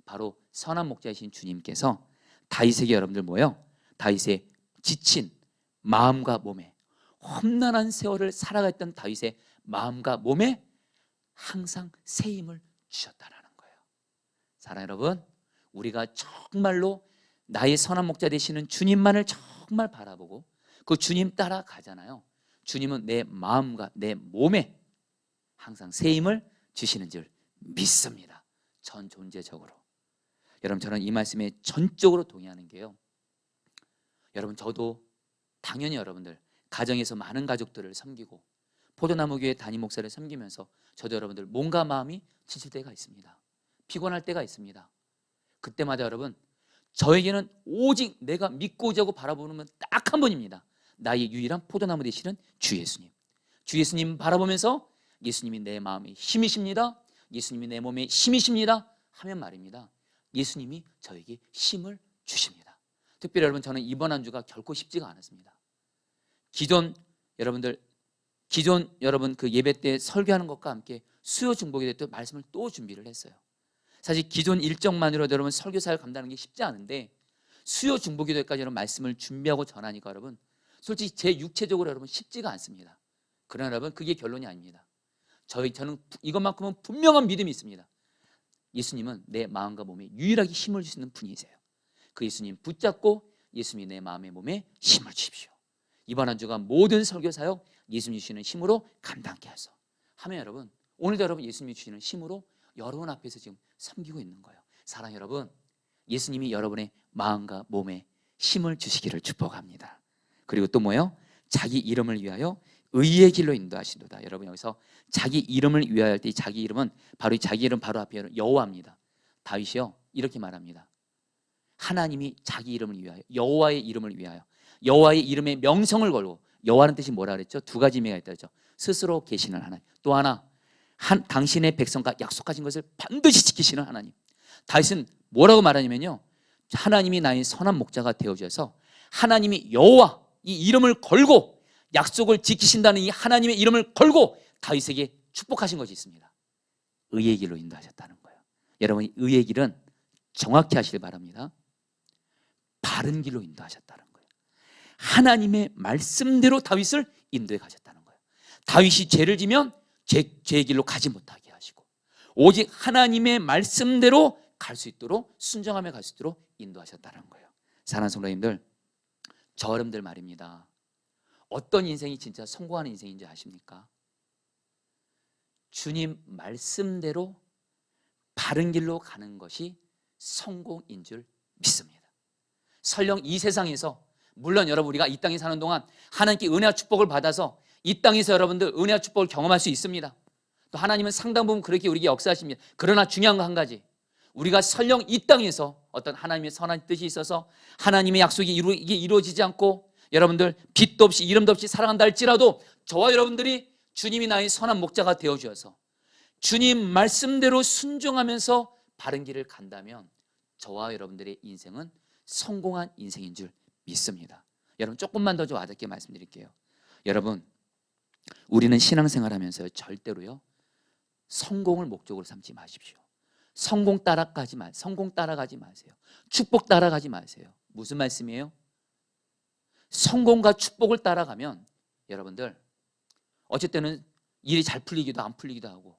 바로 선한 목자이신 주님께서 다윗에게 여러분들 뭐예요? 다윗의 지친 마음과 몸에, 험난한 세월을 살아갔던 다윗의 마음과 몸에 항상 새 힘을 주셨다라는 거예요. 사랑하는 여러분, 우리가 정말로 나의 선한 목자 되시는 주님만을 정말 바라보고 그 주님 따라 가잖아요. 주님은 내 마음과 내 몸에 항상 새 힘을 주시는 줄 믿습니다. 전 존재적으로. 여러분 저는 이 말씀에 전적으로 동의하는 게요, 여러분 저도 당연히 여러분들 가정에서 많은 가족들을 섬기고 포도나무 교회 담임 목사를 섬기면서 저도 여러분들 몸과 마음이 지칠 때가 있습니다. 피곤할 때가 있습니다. 그때마다 여러분 저에게는 오직 내가 믿고 의지하고 바라보는 건 딱 한 분입니다. 나의 유일한 포도나무 되시는 주 예수님. 주 예수님 바라보면서 예수님이 내 마음의 힘이십니다, 예수님이 내 몸의 힘이십니다 하면 말입니다, 예수님이 저에게 힘을 주십니다. 특별히 여러분 저는 이번 한 주가 결코 쉽지가 않았습니다. 기존 여러분 그 예배 때 설교하는 것과 함께 수요 중복에 대해 말씀을 또 준비를 했어요. 사실 기존 일정만으로도 여러분 설교 사역을 감당하는 게 쉽지 않은데 수요 중복기도회까지 여러분 말씀을 준비하고 전하니까 여러분 솔직히 제 육체적으로 여러분 쉽지가 않습니다. 그러나 여러분 그게 결론이 아닙니다. 저는 이것만큼은 분명한 믿음이 있습니다. 예수님은 내 마음과 몸에 유일하게 힘을 주시는 분이세요. 그 예수님 붙잡고 예수님이 내 마음에 몸에 힘을 주십시오. 이번 한 주가 모든 설교 사역 예수님 주시는 힘으로 감당케 하소 하면 여러분 오늘도 여러분 예수님이 주시는 힘으로 여러분 앞에서 지금 섬기고 있는 거예요. 사랑 여러분, 예수님이 여러분의 마음과 몸에 힘을 주시기를 축복합니다. 그리고 또 뭐예요? 자기 이름을 위하여 의의 길로 인도하신도다. 여러분 여기서 자기 이름을 위하여 할 때 자기 이름은 바로 이 자기 이름 바로 앞에 여호와입니다. 다윗이요 이렇게 말합니다. 하나님이 자기 이름을 위하여, 여호와의 이름을 위하여, 여호와의 이름의 명성을 걸고, 여호와는 뜻이 뭐라 그랬죠? 2가지 의미가 있다 그랬죠. 스스로 계시는 하나님, 또 하나 당신의 백성과 약속하신 것을 반드시 지키시는 하나님. 다윗은 뭐라고 말하냐면요, 하나님이 나의 선한 목자가 되어주셔서 하나님이 여호와 이 이름을 걸고 약속을 지키신다는 이 하나님의 이름을 걸고 다윗에게 축복하신 것이 있습니다. 의의 길로 인도하셨다는 거예요. 여러분 의의 길은 정확히 하시길 바랍니다. 바른 길로 인도하셨다는 거예요. 하나님의 말씀대로 다윗을 인도해 가셨다는 거예요. 다윗이 죄를 지면 죄의 길로 가지 못하게 하시고 오직 하나님의 말씀대로 갈 수 있도록 순종하며 갈 수 있도록 인도하셨다는 거예요. 사랑하는 성도님들, 저 여러분들 말입니다. 어떤 인생이 진짜 성공하는 인생인지 아십니까? 주님 말씀대로 바른 길로 가는 것이 성공인 줄 믿습니다. 설령 이 세상에서, 물론 여러분 우리가 이 땅에 사는 동안 하나님께 은혜와 축복을 받아서 이 땅에서 여러분들 은혜와 축복을 경험할 수 있습니다. 또 하나님은 상당 부분 그렇게 우리에게 역사하십니다. 그러나 중요한 거 한 가지, 우리가 설령 이 땅에서 어떤 하나님의 선한 뜻이 있어서 하나님의 약속이 이루어지지 않고 여러분들 빛도 없이 이름도 없이 살아간다 할지라도 저와 여러분들이 주님이 나의 선한 목자가 되어주어서 주님 말씀대로 순종하면서 바른 길을 간다면 저와 여러분들의 인생은 성공한 인생인 줄 믿습니다. 여러분 조금만 더 좀 와닿게 말씀드릴게요. 여러분 우리는 신앙생활하면서 절대로요 성공을 목적으로 삼지 마십시오. 성공 따라가지 마세요. 축복 따라가지 마세요. 무슨 말씀이에요? 성공과 축복을 따라가면 여러분들 어쩔 때는 일이 잘 풀리기도 안 풀리기도 하고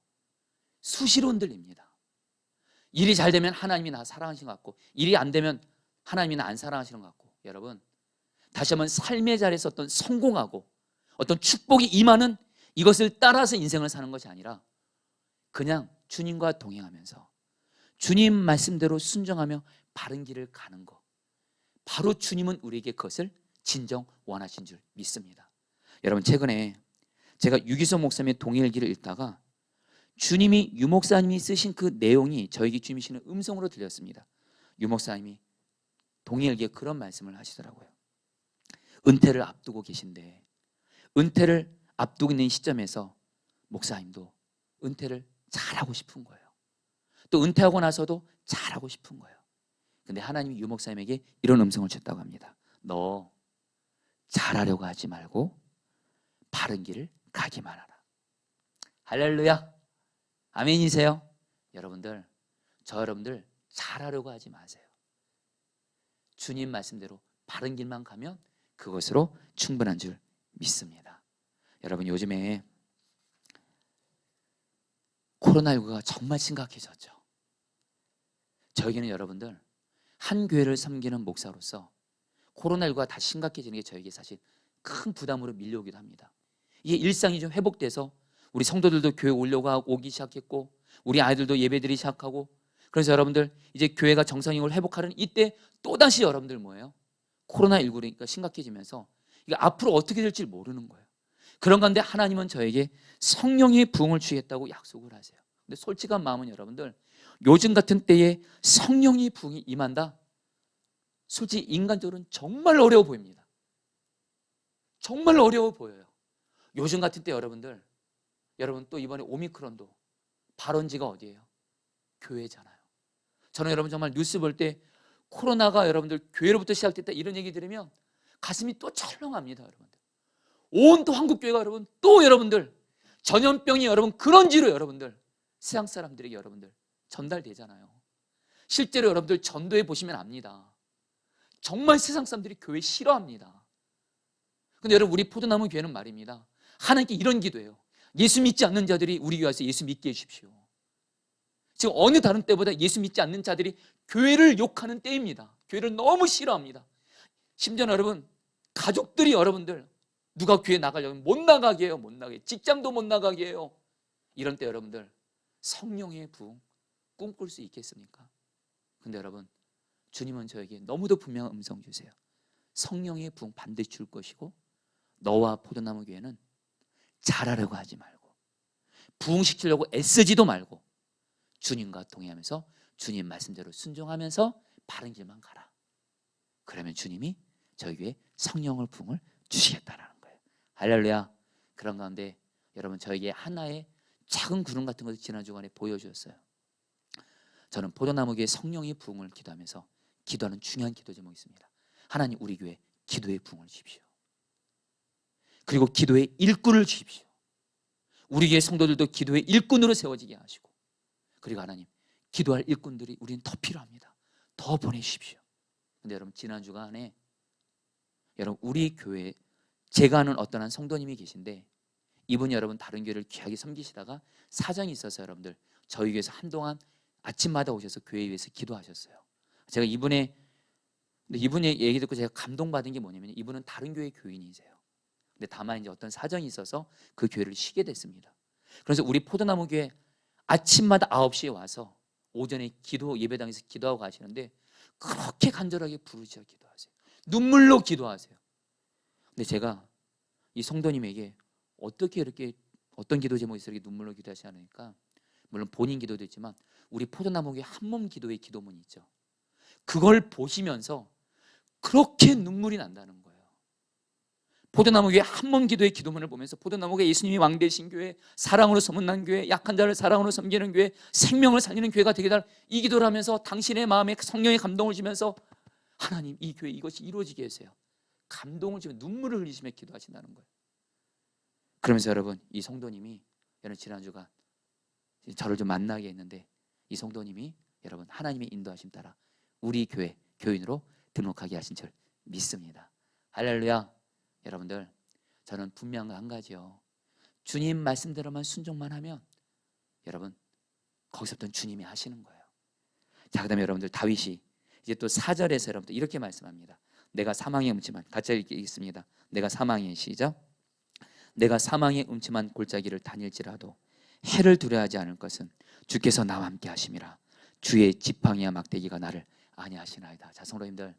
수시로 흔들립니다. 일이 잘 되면 하나님이 나 사랑하시는 것 같고 일이 안 되면 하나님이 나 안 사랑하시는 것 같고, 여러분 다시 한번 삶의 자리에서 어떤 성공하고 어떤 축복이 임하는 이것을 따라서 인생을 사는 것이 아니라 그냥 주님과 동행하면서 주님 말씀대로 순종하며 바른 길을 가는 것, 바로 주님은 우리에게 그것을 진정 원하신 줄 믿습니다. 여러분 최근에 제가 유기서 목사님의 동일기를 읽다가 주님이 유 목사님이 쓰신 그 내용이 저에게 주님이 주시는 음성으로 들렸습니다. 유 목사님이 동일기에 그런 말씀을 하시더라고요. 은퇴를 앞두고 계신데 은퇴를 앞두고 있는 시점에서 목사님도 은퇴를 잘하고 싶은 거예요. 또 은퇴하고 나서도 잘하고 싶은 거예요. 근데 하나님이 유 목사님에게 이런 음성을 주셨다고 합니다. 너 잘하려고 하지 말고 바른 길을 가기만 하라. 할렐루야. 아멘이세요? 여러분들, 저 여러분들 잘하려고 하지 마세요. 주님 말씀대로 바른 길만 가면 그것으로 충분한 줄 믿습니다. 여러분 요즘에 코로나19가 정말 심각해졌죠. 저에게는 여러분들 한 교회를 섬기는 목사로서 코로나19가 다 심각해지는 게 저에게 사실 큰 부담으로 밀려오기도 합니다. 이게 일상이 좀 회복돼서 우리 성도들도 교회 오기 시작했고 우리 아이들도 예배드리기 시작하고, 그래서 여러분들 이제 교회가 정상적으로 회복하는 이때 또다시 여러분들 뭐예요? 코로나19가 심각해지면서 이게 앞으로 어떻게 될지 모르는 거예요. 그런 가운데 하나님은 저에게 성령의 부흥을 주겠다고 약속을 하세요. 근데 솔직한 마음은 여러분들 요즘 같은 때에 성령의 부흥이 임한다? 솔직히 인간적으로는 정말 어려워 보입니다. 정말 어려워 보여요. 요즘 같은 때 여러분 또 이번에 오미크론도 발원지가 어디예요? 교회잖아요. 저는 여러분 정말 뉴스 볼 때 코로나가 여러분들 교회로부터 시작됐다 이런 얘기 들으면 가슴이 또 철렁합니다. 여러분들 온 또 한국교회가 여러분 또 여러분들 전염병이 여러분 그런지로 여러분들 세상 사람들에게 여러분들 전달되잖아요. 실제로 여러분들 전도해 보시면 압니다. 정말 세상 사람들이 교회 싫어합니다. 근데 여러분 우리 포도나무 교회는 말입니다, 하나님께 이런 기도해요. 예수 믿지 않는 자들이 우리 교회 와서 예수 믿게 해주십시오. 지금 어느 다른 때보다 예수 믿지 않는 자들이 교회를 욕하는 때입니다. 교회를 너무 싫어합니다. 심지어 여러분 가족들이 여러분들 누가 교회 나가려면 못 나가게 해요. 못 나가게, 직장도 못 나가게 해요. 이런 때 여러분들 성령의 부흥 꿈꿀 수 있겠습니까? 근데 여러분 주님은 저에게 너무도 분명한 음성 주세요. 성령의 부흥 반드시 줄 것이고 너와 포도나무 교회는 잘하려고 하지 말고 부흥시키려고 애쓰지도 말고 주님과 동행하면서 주님 말씀대로 순종하면서 바른 길만 가라. 그러면 주님이 저희 교회에 성령을 부흥을 주시겠다는 거예요. 할렐루야. 그런 가운데 여러분 저에게 하나의 작은 구름 같은 것을 지난 주간에 보여주었어요. 저는 포도나무교회 성령의 부흥을 기도하면서 기도하는 중요한 기도 제목이 있습니다. 하나님 우리 교회 기도의 부흥을 주십시오. 그리고 기도의 일꾼을 주십시오. 우리 교회 성도들도 기도의 일꾼으로 세워지게 하시고, 그리고 하나님 기도할 일꾼들이 우리는 더 필요합니다. 더 보내주십시오. 근데 여러분 지난 주간에 여러분 우리 교회에 제가 아는 어떤 한 성도님이 계신데 이분이 여러분 다른 교회를 귀하게 섬기시다가 사정이 있어서 여러분들 저희 교회에서 한동안 아침마다 오셔서 교회에 위해서 기도하셨어요. 제가 이분의 근데 이분 얘기 듣고 제가 감동받은 게 뭐냐면 이분은 다른 교회 교인이세요. 근데 다만 이제 어떤 사정이 있어서 그 교회를 쉬게 됐습니다. 그래서 우리 포도나무 교회 아침마다 9시에 와서 오전에 기도 예배당에서 기도하고 가시는데 그렇게 간절하게 부르짖어 기도하세요. 눈물로 기도하세요. 근데 제가 이 성도님에게 어떻게 이렇게 어떤 기도 제목이 있어 이렇게 눈물로 기도하시냐니까 물론 본인 기도도 있지만 우리 포도나무 교회 한몸 기도의 기도문이 있죠. 그걸 보시면서 그렇게 눈물이 난다는 거예요. 포도나무 교회 한몸 기도의 기도문을 보면서 포도나무 교회 예수님이 왕 되신 교회, 사랑으로 소문난 교회, 약한 자를 사랑으로 섬기는 교회, 생명을 살리는 교회가 되게 달 이 기도를 하면서 당신의 마음에 성령의 감동을 주면서 하나님 이 교회 이것이 이루어지게 해주세요. 감동을 주며 눈물을 흘리시며 기도하신다는 거예요. 그러면서 여러분 이 성도님이 여러분 지난주가 저를 좀 만나게 했는데 이 성도님이 여러분 하나님의 인도하심 따라 우리 교회 교인으로 등록하게 하신 줄 믿습니다. 할렐루야. 여러분들 저는 분명한 한 가지요. 주님 말씀대로만 순종만 하면 여러분 거기서부터 주님이 하시는 거예요. 자, 그다음에 여러분들 다윗이 이제 또 4절에서 여러분들 이렇게 말씀합니다. 내가 사망의 음침한 같이 읽겠습니다. 내가 사망의 시작. 내가 사망의 음침한 골짜기를 다닐지라도 해를 두려워하지 않을 것은 주께서 나와 함께 하심이라. 주의 지팡이와 막대기가 나를 안위하시나이다. 자, 성도님들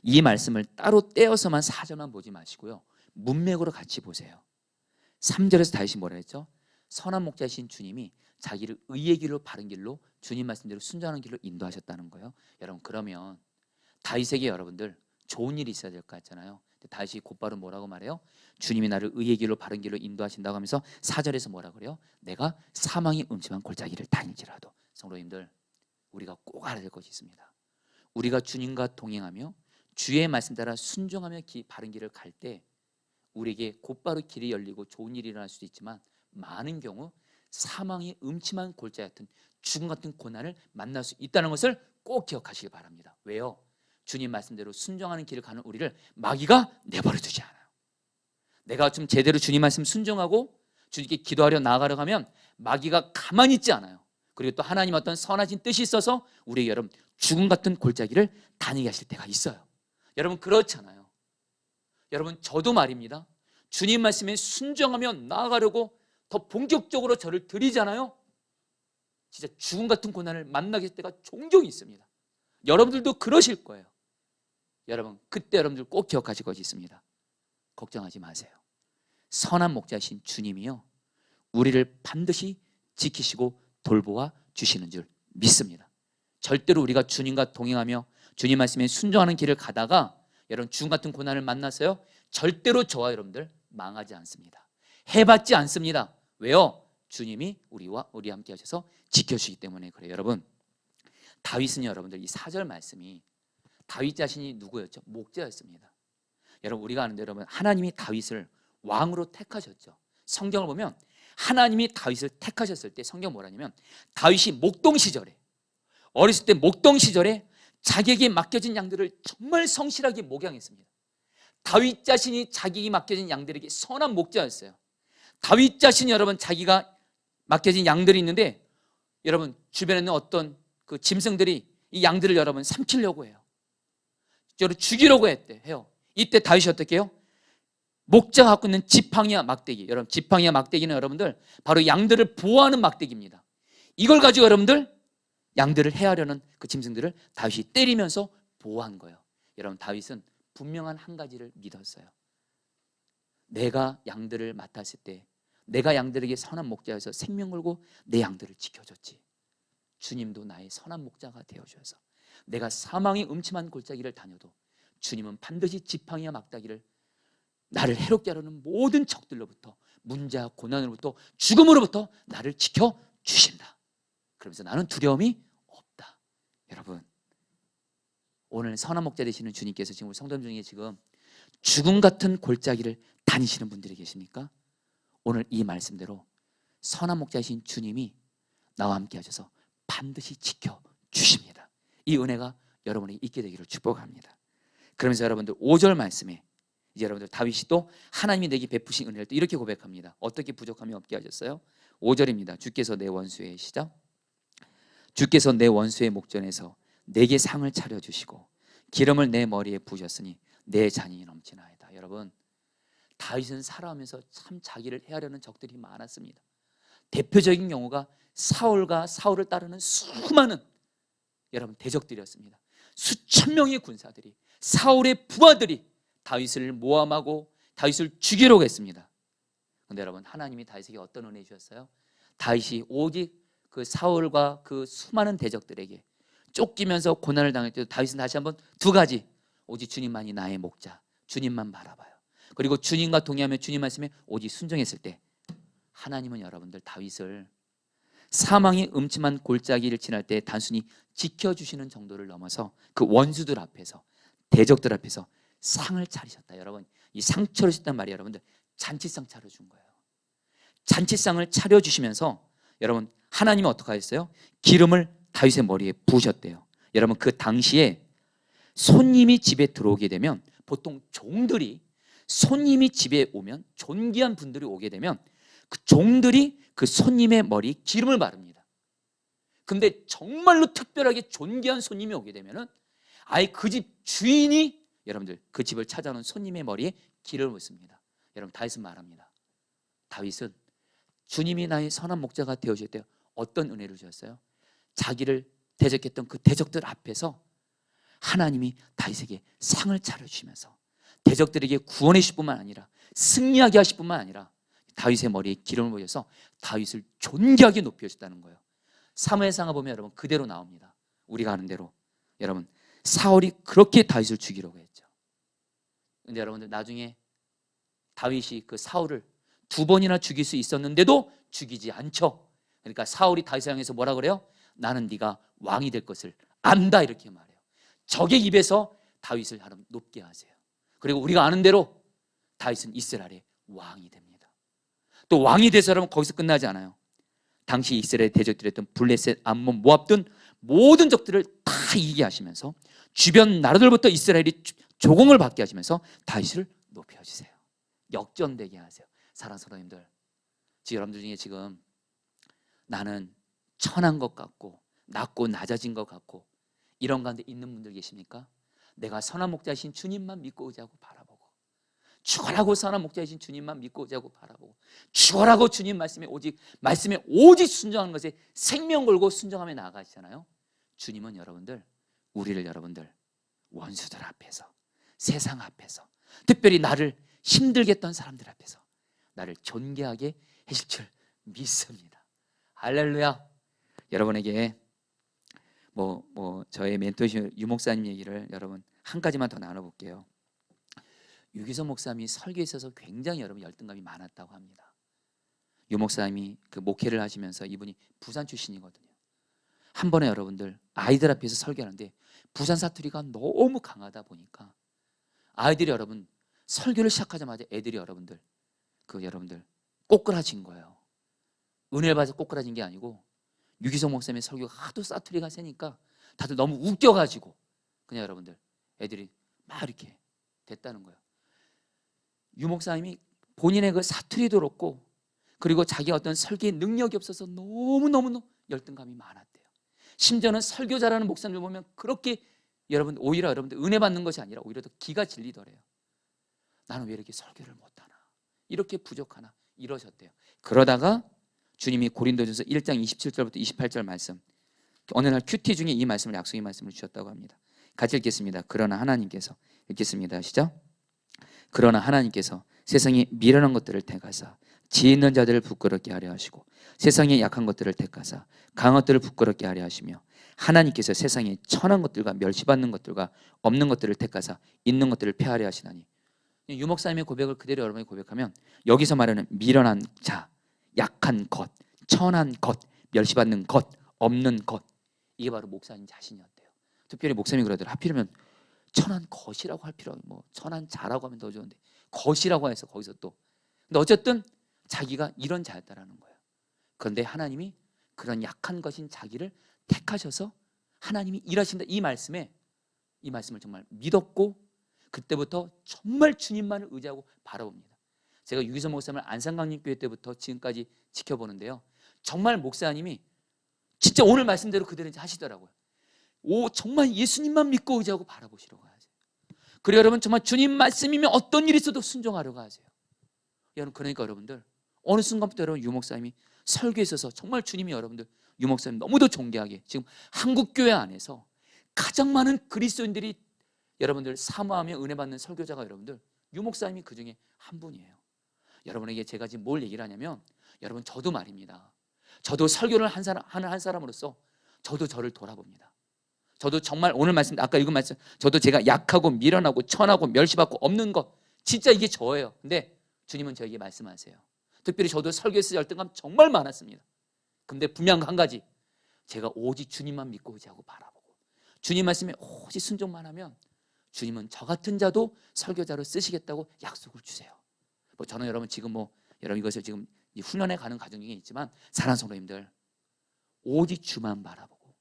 이 말씀을 따로 떼어서만 4절만 보지 마시고요. 문맥으로 같이 보세요. 3절에서 다윗이 뭐라 했죠? 선한 목자이신 주님이 자기를 의의 길로 바른 길로 주님 말씀대로 순종하는 길로 인도하셨다는 거예요. 여러분 그러면 다윗에게 여러분들 좋은 일이 있어야 될 것 같잖아요. 다윗이 곧바로 뭐라고 말해요? 주님이 나를 의의 길로 바른 길로 인도하신다고 하면서 4절에서 뭐라 그래요? 내가 사망의 음침한 골짜기를 다닐지라도. 성도님들 우리가 꼭 알아야 될 것이 있습니다. 우리가 주님과 동행하며 주의 말씀 따라 순종하며 바른 길을 갈 때 우리에게 곧바로 길이 열리고 좋은 일이 일어날 수도 있지만 많은 경우 사망의 음침한 골짜기 같은 죽음 같은 고난을 만날 수 있다는 것을 꼭 기억하시기 바랍니다. 왜요? 주님 말씀대로 순종하는 길을 가는 우리를 마귀가 내버려 두지 않아요. 내가 좀 제대로 주님 말씀 순종하고 주님께 기도하려 나아가려 하면 마귀가 가만히 있지 않아요. 그리고 또 하나님 어떤 선하신 뜻이 있어서 우리에게 여러분 죽음 같은 골짜기를 다니게 하실 때가 있어요. 여러분 그렇잖아요. 여러분 저도 말입니다. 주님 말씀에 순종하며 나아가려고 더 본격적으로 저를 들이잖아요. 진짜 죽음 같은 고난을 만나게 될 때가 종종 있습니다. 여러분들도 그러실 거예요. 여러분 그때 여러분들 꼭 기억하실 것이 있습니다. 걱정하지 마세요. 선한 목자이신 주님이요 우리를 반드시 지키시고 돌보아 주시는 줄 믿습니다. 절대로 우리가 주님과 동행하며 주님 말씀에 순종하는 길을 가다가 여러분 죽음 같은 고난을 만나서요 절대로 저와 여러분들 망하지 않습니다. 해받지 않습니다. 왜요? 주님이 우리와 함께 하셔서 지켜주시기 때문에 그래요. 여러분 다윗은 여러분들 이 4절 말씀이 다윗 자신이 누구였죠? 목자였습니다. 여러분 우리가 아는데 여러분 하나님이 다윗을 왕으로 택하셨죠. 성경을 보면 하나님이 다윗을 택하셨을 때 성경 뭐라냐면 다윗이 목동 시절에 어렸을 때 목동 시절에 자기에게 맡겨진 양들을 정말 성실하게 목양했습니다. 다윗 자신이 자기에게 맡겨진 양들에게 선한 목자였어요. 다윗 자신이 여러분 자기가 맡겨진 양들이 있는데 여러분 주변에 있는 어떤 그 짐승들이 이 양들을 여러분 삼키려고 해요. 저를 죽이려고 해요. 이때 다윗이 어떻게 해요? 목자가 갖고 있는 지팡이와 막대기. 여러분 지팡이와 막대기는 여러분들 바로 양들을 보호하는 막대기입니다. 이걸 가지고 여러분들 양들을 해하려는 그 짐승들을 다윗이 때리면서 보호한 거예요. 여러분 다윗은 분명한 한 가지를 믿었어요. 내가 양들을 맡았을 때 내가 양들에게 선한 목자여서 생명 걸고 내 양들을 지켜줬지. 주님도 나의 선한 목자가 되어주셔서 내가 사망의 음침한 골짜기를 다녀도 주님은 반드시 지팡이와 막대기를 나를 해롭게 하려는 모든 적들로부터 문제와 고난으로부터 죽음으로부터 나를 지켜주신다. 그러면서 나는 두려움이 없다. 여러분 오늘 선한 목자 되시는 주님께서 지금 우리 성도님 중에 지금 죽음 같은 골짜기를 다니시는 분들이 계십니까? 오늘 이 말씀대로 선한 목자이신 주님이 나와 함께 하셔서 반드시 지켜주십니다. 이 은혜가 여러분이 있게 되기를 축복합니다. 그러면서 여러분들 5절 말씀에 이제 여러분들 다윗이 또 하나님이 내게 베푸신 은혜를 또 이렇게 고백합니다. 어떻게 부족함이 없게 하셨어요? 5절입니다. 주께서 내 원수의 시작. 주께서 내 원수의 목전에서 내게 상을 차려주시고 기름을 내 머리에 부으셨으니 내 잔이 넘치나이다. 여러분, 다윗은 살아오면서 참 자기를 해하려는 적들이 많았습니다. 대표적인 경우가 사울과 사울을 따르는 수많은 여러분 대적들이었습니다. 수천 명의 군사들이, 사울의 부하들이 다윗을 모함하고 다윗을 죽이려고 했습니다. 그런데 여러분, 하나님이 다윗에게 어떤 은혜 주셨어요? 다윗이 오직 그 사울과 그 수많은 대적들에게 쫓기면서 고난을 당할 때도 다윗은 다시 한번 두 가지, 오직 주님만이 나의 목자, 주님만 바라봐요. 그리고 주님과 동의하며 주님 말씀에 오직 순종했을 때 하나님은 여러분들 다윗을 사망의 음침한 골짜기를 지날 때 단순히 지켜주시는 정도를 넘어서 그 원수들 앞에서, 대적들 앞에서 상을 차리셨다. 여러분, 이 상 차려주셨단 말이에요. 여러분들, 잔치상 차려준 거예요. 잔치상을 차려주시면서 여러분, 하나님은 어떻게 하셨어요? 기름을 다윗의 머리에 부으셨대요. 여러분, 그 당시에 손님이 집에 들어오게 되면 보통 종들이, 손님이 집에 오면, 존귀한 분들이 오게 되면 그 종들이 그 손님의 머리에 기름을 바릅니다. 근데 정말로 특별하게 존귀한 손님이 오게 되면은 아예 그 집 주인이 여러분들 그 집을 찾아오는 손님의 머리에 기름을 붓습니다. 여러분, 다윗은 말합니다. 다윗은 주님이 나의 선한 목자가 되어주셨대요. 어떤 은혜를 주셨어요? 자기를 대적했던 그 대적들 앞에서 하나님이 다윗에게 상을 차려주시면서 대적들에게 구원해 주실 뿐만 아니라 승리하게 하실 뿐만 아니라 다윗의 머리에 기름을 부으셔서 다윗을 존귀하게 높여주셨다는 거예요. 사무엘상을 보면 여러분 그대로 나옵니다. 우리가 아는 대로 여러분, 사울이 그렇게 다윗을 죽이려고 했죠. 근데 여러분들, 나중에 다윗이 그 사울을 두 번이나 죽일 수 있었는데도 죽이지 않죠. 그러니까 사울이 다윗을 향해서 뭐라 그래요? 나는 네가 왕이 될 것을 안다, 이렇게 말해요. 적의 입에서 다윗을 하나님 높게 하세요. 그리고 우리가 아는 대로 다윗은 이스라엘의 왕이 됩니다. 또 왕이 돼서 여러분 거기서 끝나지 않아요. 당시 이스라엘 대적들이었던 블레셋, 암몬, 모압 등 모든 적들을 다 이기게 하시면서 주변 나라들부터 이스라엘이 조공을 받게 하시면서 다윗을 높여주세요. 역전되게 하세요. 사랑하는 성도님들, 여러분들 중에 지금 나는 천한 것 같고 낮고 낮아진 것 같고 이런 가운데 있는 분들 계십니까? 내가 선한 목자이신 주님만 믿고 의지하고 바라보고, 죽어라고 선한 목자이신 주님만 믿고 의지하고 바라보고, 죽어라고 주님 말씀에 오직 순종하는 것에 생명 걸고 순종하며 나아가시잖아요. 주님은 여러분들, 우리를 여러분들 원수들 앞에서, 세상 앞에서, 특별히 나를 힘들게 했던 사람들 앞에서 나를 존귀하게 하실 줄 믿습니다. 할렐루야. 여러분에게 저의 멘토신 유 목사님 얘기를 여러분 한 가지만 더 나눠볼게요. 유기성 목사님이 설교에 있어서 굉장히 여러분 열등감이 많았다고 합니다. 유 목사님이 그 목회를 하시면서 이분이 부산 출신이거든요. 한 번에 여러분들 아이들 앞에서 설교하는데 부산 사투리가 너무 강하다 보니까 아이들이 여러분 설교를 시작하자마자 애들이 여러분들 꼬꾸라진 거예요. 은혜를 받아서 꼬꾸라진 게 아니고 유기성 목사님의 설교가 하도 사투리가 세니까 다들 너무 웃겨가지고 그냥 여러분들 애들이 막 이렇게 됐다는 거예요. 유 목사님이 본인의 그 사투리도 그렇고 그리고 자기 어떤 설교의 능력이 없어서 너무너무 열등감이 많았대요. 심지어는 설교 잘하는 목사님들 보면 그렇게 오히려 여러분들 은혜 받는 것이 아니라 오히려 더 기가 질리더래요. 나는 왜 이렇게 설교를 못하나, 이렇게 부족하나, 이러셨대요. 그러다가 주님이 고린도전서 1장 27절부터 28절 말씀, 어느 날 큐티 중에 이 말씀을, 약속의 말씀을 주셨다고 합니다. 같이 읽겠습니다. 그러나 하나님께서, 읽겠습니다. 시작. 그러나 하나님께서 세상에 미련한 것들을 택하사 지혜 있는 자들을 부끄럽게 하려 하시고 세상에 약한 것들을 택하사 강한 것들을 부끄럽게 하려 하시며 하나님께서 세상에 천한 것들과 멸시받는 것들과 없는 것들을 택하사 있는 것들을 폐하려 하시나니. 유 목사님의 고백을 그대로 여러분이 고백하면 여기서 말하는 미련한 자, 약한 것, 천한 것, 멸시받는 것, 없는 것, 이게 바로 목사님 자신이었대요. 특별히 목사님이 그러더라고요. 하필이면 천한 것이라고 할 필요, 천한 자라고 하면 더 좋은데 것이라고 해서 거기서 또, 근데 어쨌든 자기가 이런 자였다라는 거예요. 그런데 하나님이 그런 약한 것인 자기를 택하셔서 하나님이 일하신다, 이 말씀을 정말 믿었고 그때부터 정말 주님만을 의지하고 바라봅니다. 제가 유기성 목사님을 안산강림교회 때부터 지금까지 지켜보는데요, 정말 목사님이 진짜 오늘 말씀대로 그대로 하시더라고요. 정말 예수님만 믿고 의지하고 바라보시려고 하세요. 그리고 여러분 정말 주님 말씀이면 어떤 일이 있어도 순종하려고 하세요. 여러분 그러니까 여러분들 어느 순간부터 여러분 유목사님이 설교에 있어서 정말 주님이 여러분들 유목사님 너무도 존귀하게 지금 한국교회 안에서 가장 많은 그리스도인들이 여러분들 사모하며 은혜 받는 설교자가 여러분들 유목사님이 그 중에 한 분이에요. 여러분에게 제가 지금 뭘 얘기를 하냐면 여러분 저도 말입니다. 저도 설교를 하는 한 사람으로서 저도 저를 돌아봅니다. 저도 정말 오늘 말씀 아까 읽은 말씀 저도 제가 약하고 미련하고 천하고 멸시받고 없는 것 진짜 이게 저예요. 근데 주님은 저에게 말씀하세요. 특별히 저도 설교에서 열등감 정말 많았습니다. 근데 분명한 한 가지 제가 오직 주님만 믿고 의지하고 바라보고 주님 말씀에 오직 순종만 하면 주님은 저 같은 자도 설교자로 쓰시겠다고 약속을 주세요. 저는 여러분 지금 여러분 이것을 지금 훈련해 가는 과정 중에 있지만 사랑하는 성도님들 오직 주만 바라보고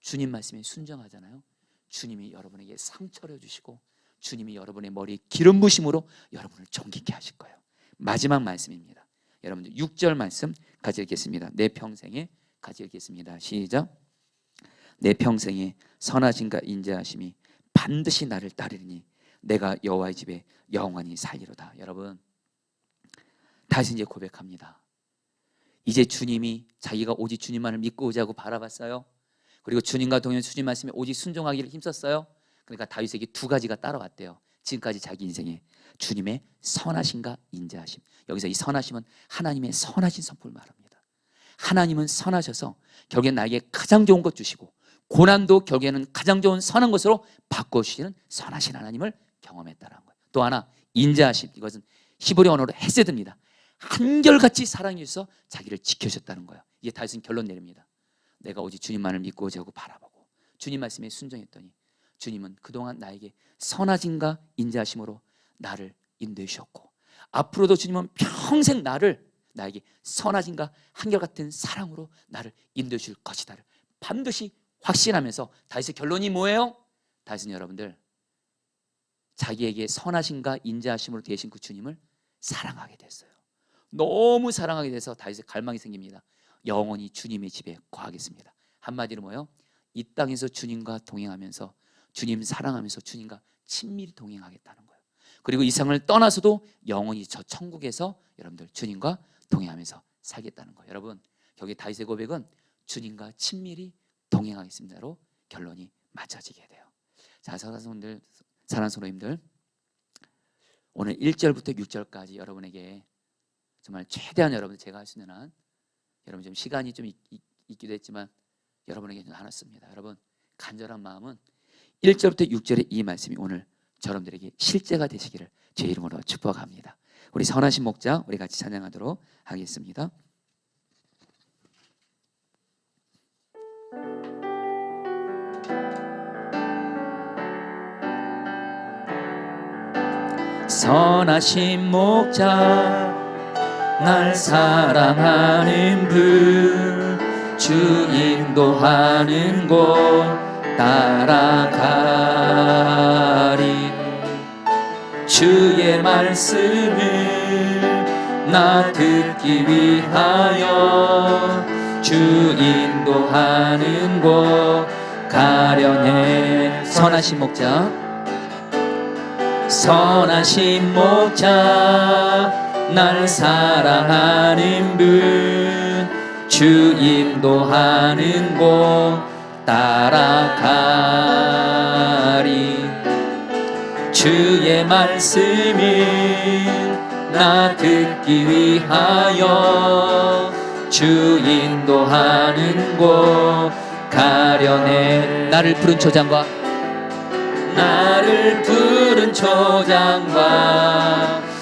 주님 말씀에 순종하잖아요. 주님이 여러분에게 상처를 주시고 주님이 여러분의 머리에 기름 부심으로 여러분을 존귀케 하실 거예요. 마지막 말씀입니다. 여러분들 6절 말씀 같이 읽겠습니다. 내 평생에 같이 읽겠습니다. 시작. 내 평생에 선하심과 인자하심이 반드시 나를 따르리니 내가 여호와의 집에 영원히 살리로다. 여러분 다시 이제 고백합니다. 이제 주님이 자기가 오직 주님만을 믿고 의지하고 바라봤어요. 그리고 주님과 동행 주님 말씀에 오직 순종하기를 힘썼어요. 그러니까 다윗에게 두 가지가 따라왔대요. 지금까지 자기 인생에 주님의 선하심과 인자하심. 여기서 이 선하심은 하나님의 선하신 선포를 말합니다. 하나님은 선하셔서 결국엔 나에게 가장 좋은 것 주시고 고난도 결국에는 가장 좋은 선한 것으로 바꿔주시는 선하신 하나님을 경험했다는 거예요. 또 하나 인자하심, 이것은 히브리 언어로 헤세드입니다. 한결같이 사랑해 주셔서 자기를 지켜주셨다는 거예요. 이제 다윗은 결론 내립니다. 내가 오직 주님만을 믿고 의지하고 바라보고 주님 말씀에 순종했더니 주님은 그동안 나에게 선하심과 인자하심으로 나를 인도해 주셨고 앞으로도 주님은 평생 나에게 선하심과 한결같은 사랑으로 나를 인도해 줄 것이다를 반드시 확신하면서 다윗의 결론이 뭐예요? 다윗은 여러분들 자기에게 선하심과 인자하심으로 되신 그 주님을 사랑하게 됐어요. 너무 사랑하게 돼서 다윗의 갈망이 생깁니다. 영원히 주님의 집에 거하겠습니다. 한마디로 뭐예요? 이 땅에서 주님과 동행하면서 주님 사랑하면서 주님과 친밀히 동행하겠다는 거예요. 그리고 이 세상을 떠나서도 영원히 저 천국에서 여러분들 주님과 동행하면서 살겠다는 거예요. 여러분 여기 다윗의 고백은 주님과 친밀히 동행하겠습니다로 결론이 맞춰지게 돼요. 자, 사랑하는 성도님들 오늘 1절부터 6절까지 여러분에게 정말 최대한 여러분 제가 할 수 있는 한 여러분 좀 시간이 좀 있기도 했지만 여러분에게 나눴습니다. 여러분 간절한 마음은 1절부터 6절의 이 말씀이 오늘 여러분들에게 실제가 되시기를 제 이름으로 축복합니다. 우리 선하신 목자 우리 같이 찬양하도록 하겠습니다. 선하신 목자 날 사랑하는 분 주 인도하는 곳 따라가리 주의 말씀을 나 듣기 위하여 주 인도하는 곳 가려내 선하신 목자 선하신 목자 날 사랑하는 분 주 인도하는 곳 따라가리 주의 말씀을 나 듣기 위하여 주 인도하는 곳 가려내 나를 푸른 초장과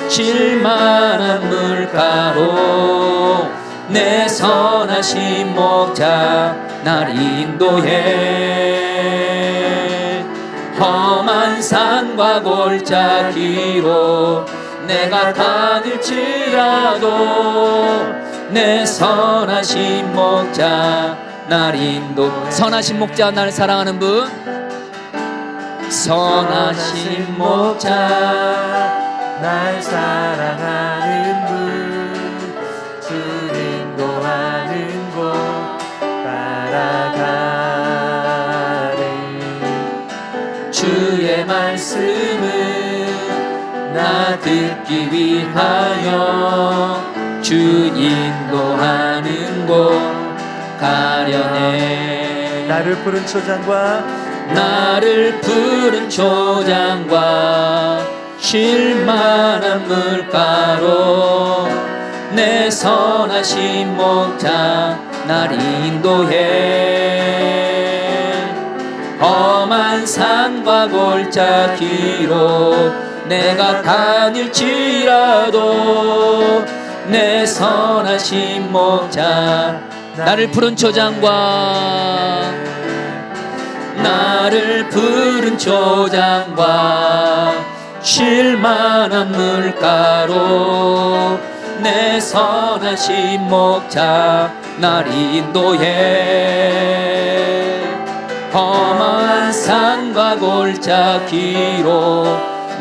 실만한 물가로 내 선하신 목자 날 인도해 험한 산과 골짜기로 내가 다닐지라도 내 선하신 목자 날 인도 선하신 목자 날 사랑하는 분 선하신 목자 날 사랑하는 분 주 인도하는 곳 따라가리 주의 말씀을 나 듣기 위하여 주 인도하는 곳 가려네. 나를 푸른 초장과 쉴만한 물가로 내 선하신 목자 날 인도해. 험한 산과 골짜기로 내가 다닐지라도 내 선하신 목자 나를 푸른 초장과 쉴만한 물가로 내 선하신 목자 날 인도해. 험한 산과 골짜기로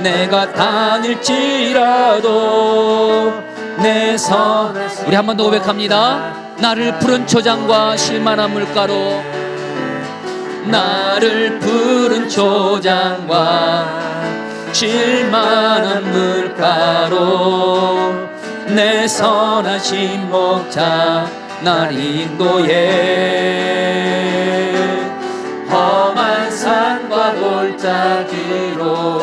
내가 다닐지라도 내 선하신 우리 한 번 더 고백합니다. 나를 푸른 초장과 쉴만한 물가로 쉴만한 물가로 내 선하신 목자 날 인도해. 험한 산과 골짜기로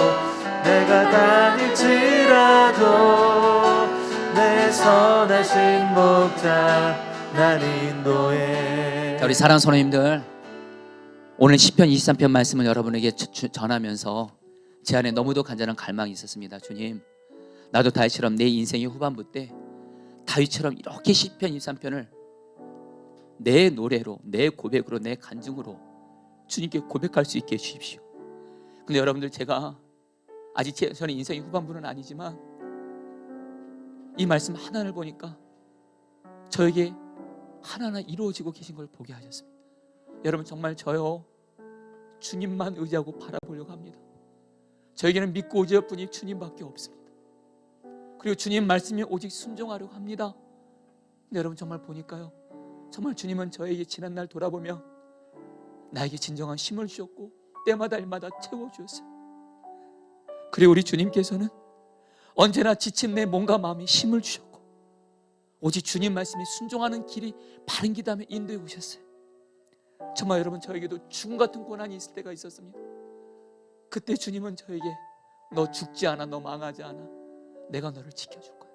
내가 다닐지라도 내 선하신 목자 날 인도해. 자, 우리 사랑하는 성도님들, 오늘 시편 23편 말씀을 여러분에게 전하면서 제 안에 너무도 간절한 갈망이 있었습니다. 주님, 나도 다윗처럼 내 인생의 후반부 때 다윗처럼 이렇게 시편 23편을 내 노래로, 내 고백으로, 내 간증으로 주님께 고백할 수 있게 해주십시오. 근데 여러분들, 제가 아직 저는 인생의 후반부는 아니지만 이 말씀 하나를 보니까 저에게 하나하나 이루어지고 계신 걸 보게 하셨습니다. 여러분, 정말 저요, 주님만 의지하고 바라보려고 합니다. 저에게는 믿고 의지할 분이 주님밖에 없습니다. 그리고 주님 말씀에 오직 순종하려고 합니다. 근데 여러분, 정말 보니까요, 정말 주님은 저에게 지난날 돌아보며 나에게 진정한 힘을 주셨고 때마다 일마다 채워주셨어요. 그리고 우리 주님께서는 언제나 지친 내 몸과 마음에 힘을 주셨고 오직 주님 말씀에 순종하는 길이 바른 길다며 인도해 오셨어요. 정말 여러분, 저에게도 죽음 같은 고난이 있을 때가 있었습니다. 그때 주님은 저에게 너 죽지 않아, 너 망하지 않아, 내가 너를 지켜줄 거야.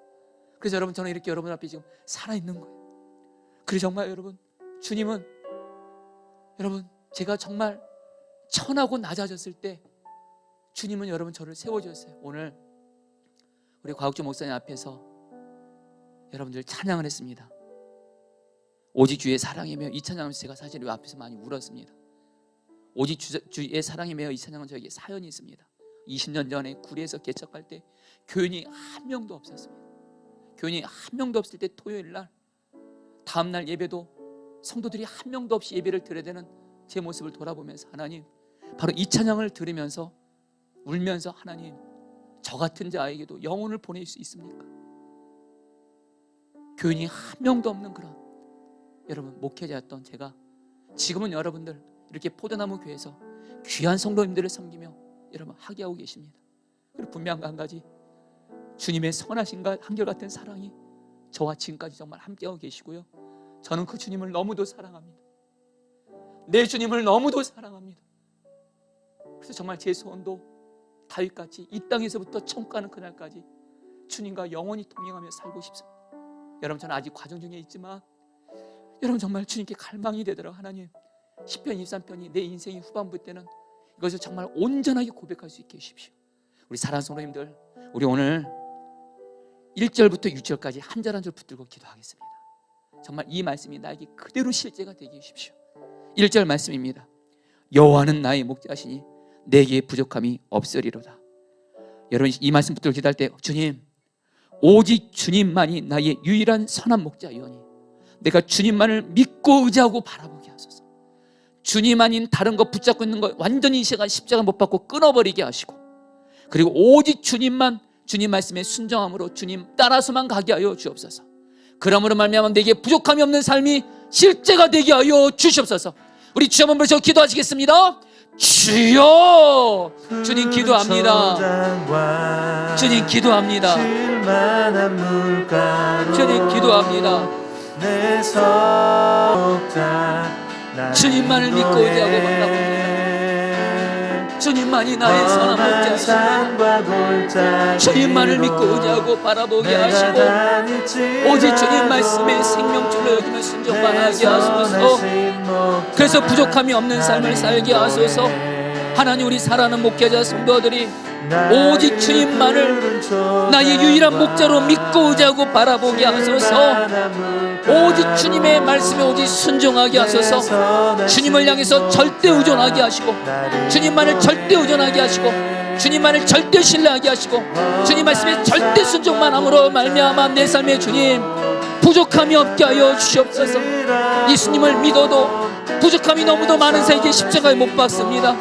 그래서 여러분, 저는 이렇게 여러분 앞에 지금 살아있는 거예요. 그리고 정말 여러분, 주님은 여러분, 제가 정말 천하고 낮아졌을 때 주님은 여러분 저를 세워주셨어요. 오늘 우리 곽욱주 목사님 앞에서 여러분들 찬양을 했습니다. 오직 주의 사랑에 매여, 이 찬양하면서 제가 사실 이 앞에서 많이 울었습니다. 오직 주의 사랑에 매여, 이 찬양은 저에게 사연이 있습니다. 20년 전에 구리에서 개척할 때 교인이 한 명도 없었습니다. 교인이 한 명도 없을 때 토요일 날, 다음날 예배도 성도들이 한 명도 없이 예배를 드려야 되는 제 모습을 돌아보면서 하나님, 바로 이 찬양을 들으면서 울면서 하나님, 저 같은 자에게도 영혼을 보낼 수 있습니까? 교인이 한 명도 없는 그런 여러분 목회자였던 제가 지금은 여러분들 이렇게 포도나무 교회에서 귀한 성도님들을 섬기며 여러분 하게하고 계십니다. 그리고 분명한 한 가지, 주님의 선하신가 한결같은 사랑이 저와 지금까지 정말 함께하고 계시고요, 저는 그 주님을 너무도 사랑합니다. 내 주님을 너무도 사랑합니다. 그래서 정말 제 소원도 다윗같이 이 땅에서부터 천국 가는 그날까지 주님과 영원히 동행하며 살고 싶습니다. 여러분, 저는 아직 과정 중에 있지만 여러분 정말 주님께 갈망이 되더라고요. 하나님, 시편 23편이 내 인생의 후반부 때는 이것을 정말 온전하게 고백할 수 있게 해주십시오. 우리 사랑하는 성도님들, 우리 오늘 1절부터 6절까지 한 절 한 절 붙들고 기도하겠습니다. 정말 이 말씀이 나에게 그대로 실제가 되게 해주십시오. 1절 말씀입니다. 여호와는 나의 목자시니 내게 부족함이 없으리로다. 여러분, 이 말씀 붙들고 기도할 때, 주님, 오직 주님만이 나의 유일한 선한 목자이오니 내가 주님만을 믿고 의지하고 바라보게 하소서. 주님 아닌 다른 거 붙잡고 있는 거 완전히 이 시간 십자가 못 받고 끊어버리게 하시고, 그리고 오직 주님만, 주님 말씀에 순종함으로 주님 따라서만 가게 하여 주옵소서. 그러므로 말미암아 내게 부족함이 없는 삶이 실제가 되게 하여 주시옵소서. 우리 주여 한번 부르셔 기도하시겠습니다. 주여. 주님 기도합니다. 주님 기도합니다. 주님 기도합니다. 주님만을 믿고 의지하고 바라봅니다. 주님만이 나의 선한 목자시고 주님만을 믿고 의지하고 바라보게 하시고 오직 주님 말씀에 생명줄로 여기며 순종만 하게 하소서. 그래서 부족함이 없는 삶을 살게 하소서. 하나님, 우리 사랑하는 목회자 성도들이 오직 주님만을 나의 유일한 목자로 믿고 의지하고 바라보게 하소서. 오직 주님의 말씀에 오직 순종하게 하소서. 주님을 향해서 절대 의존하게 하시고 주님만을 절대 의존하게 하시고 주님만을 절대 신뢰하게 하시고 주님 말씀에 절대 순종만 함으로 말미암아 내 삶에 주님 부족함이 없게 하여 주시옵소서. 예수님을 믿어도 부족함이 너무도 많은 사이에 십자가에 못 박습니다.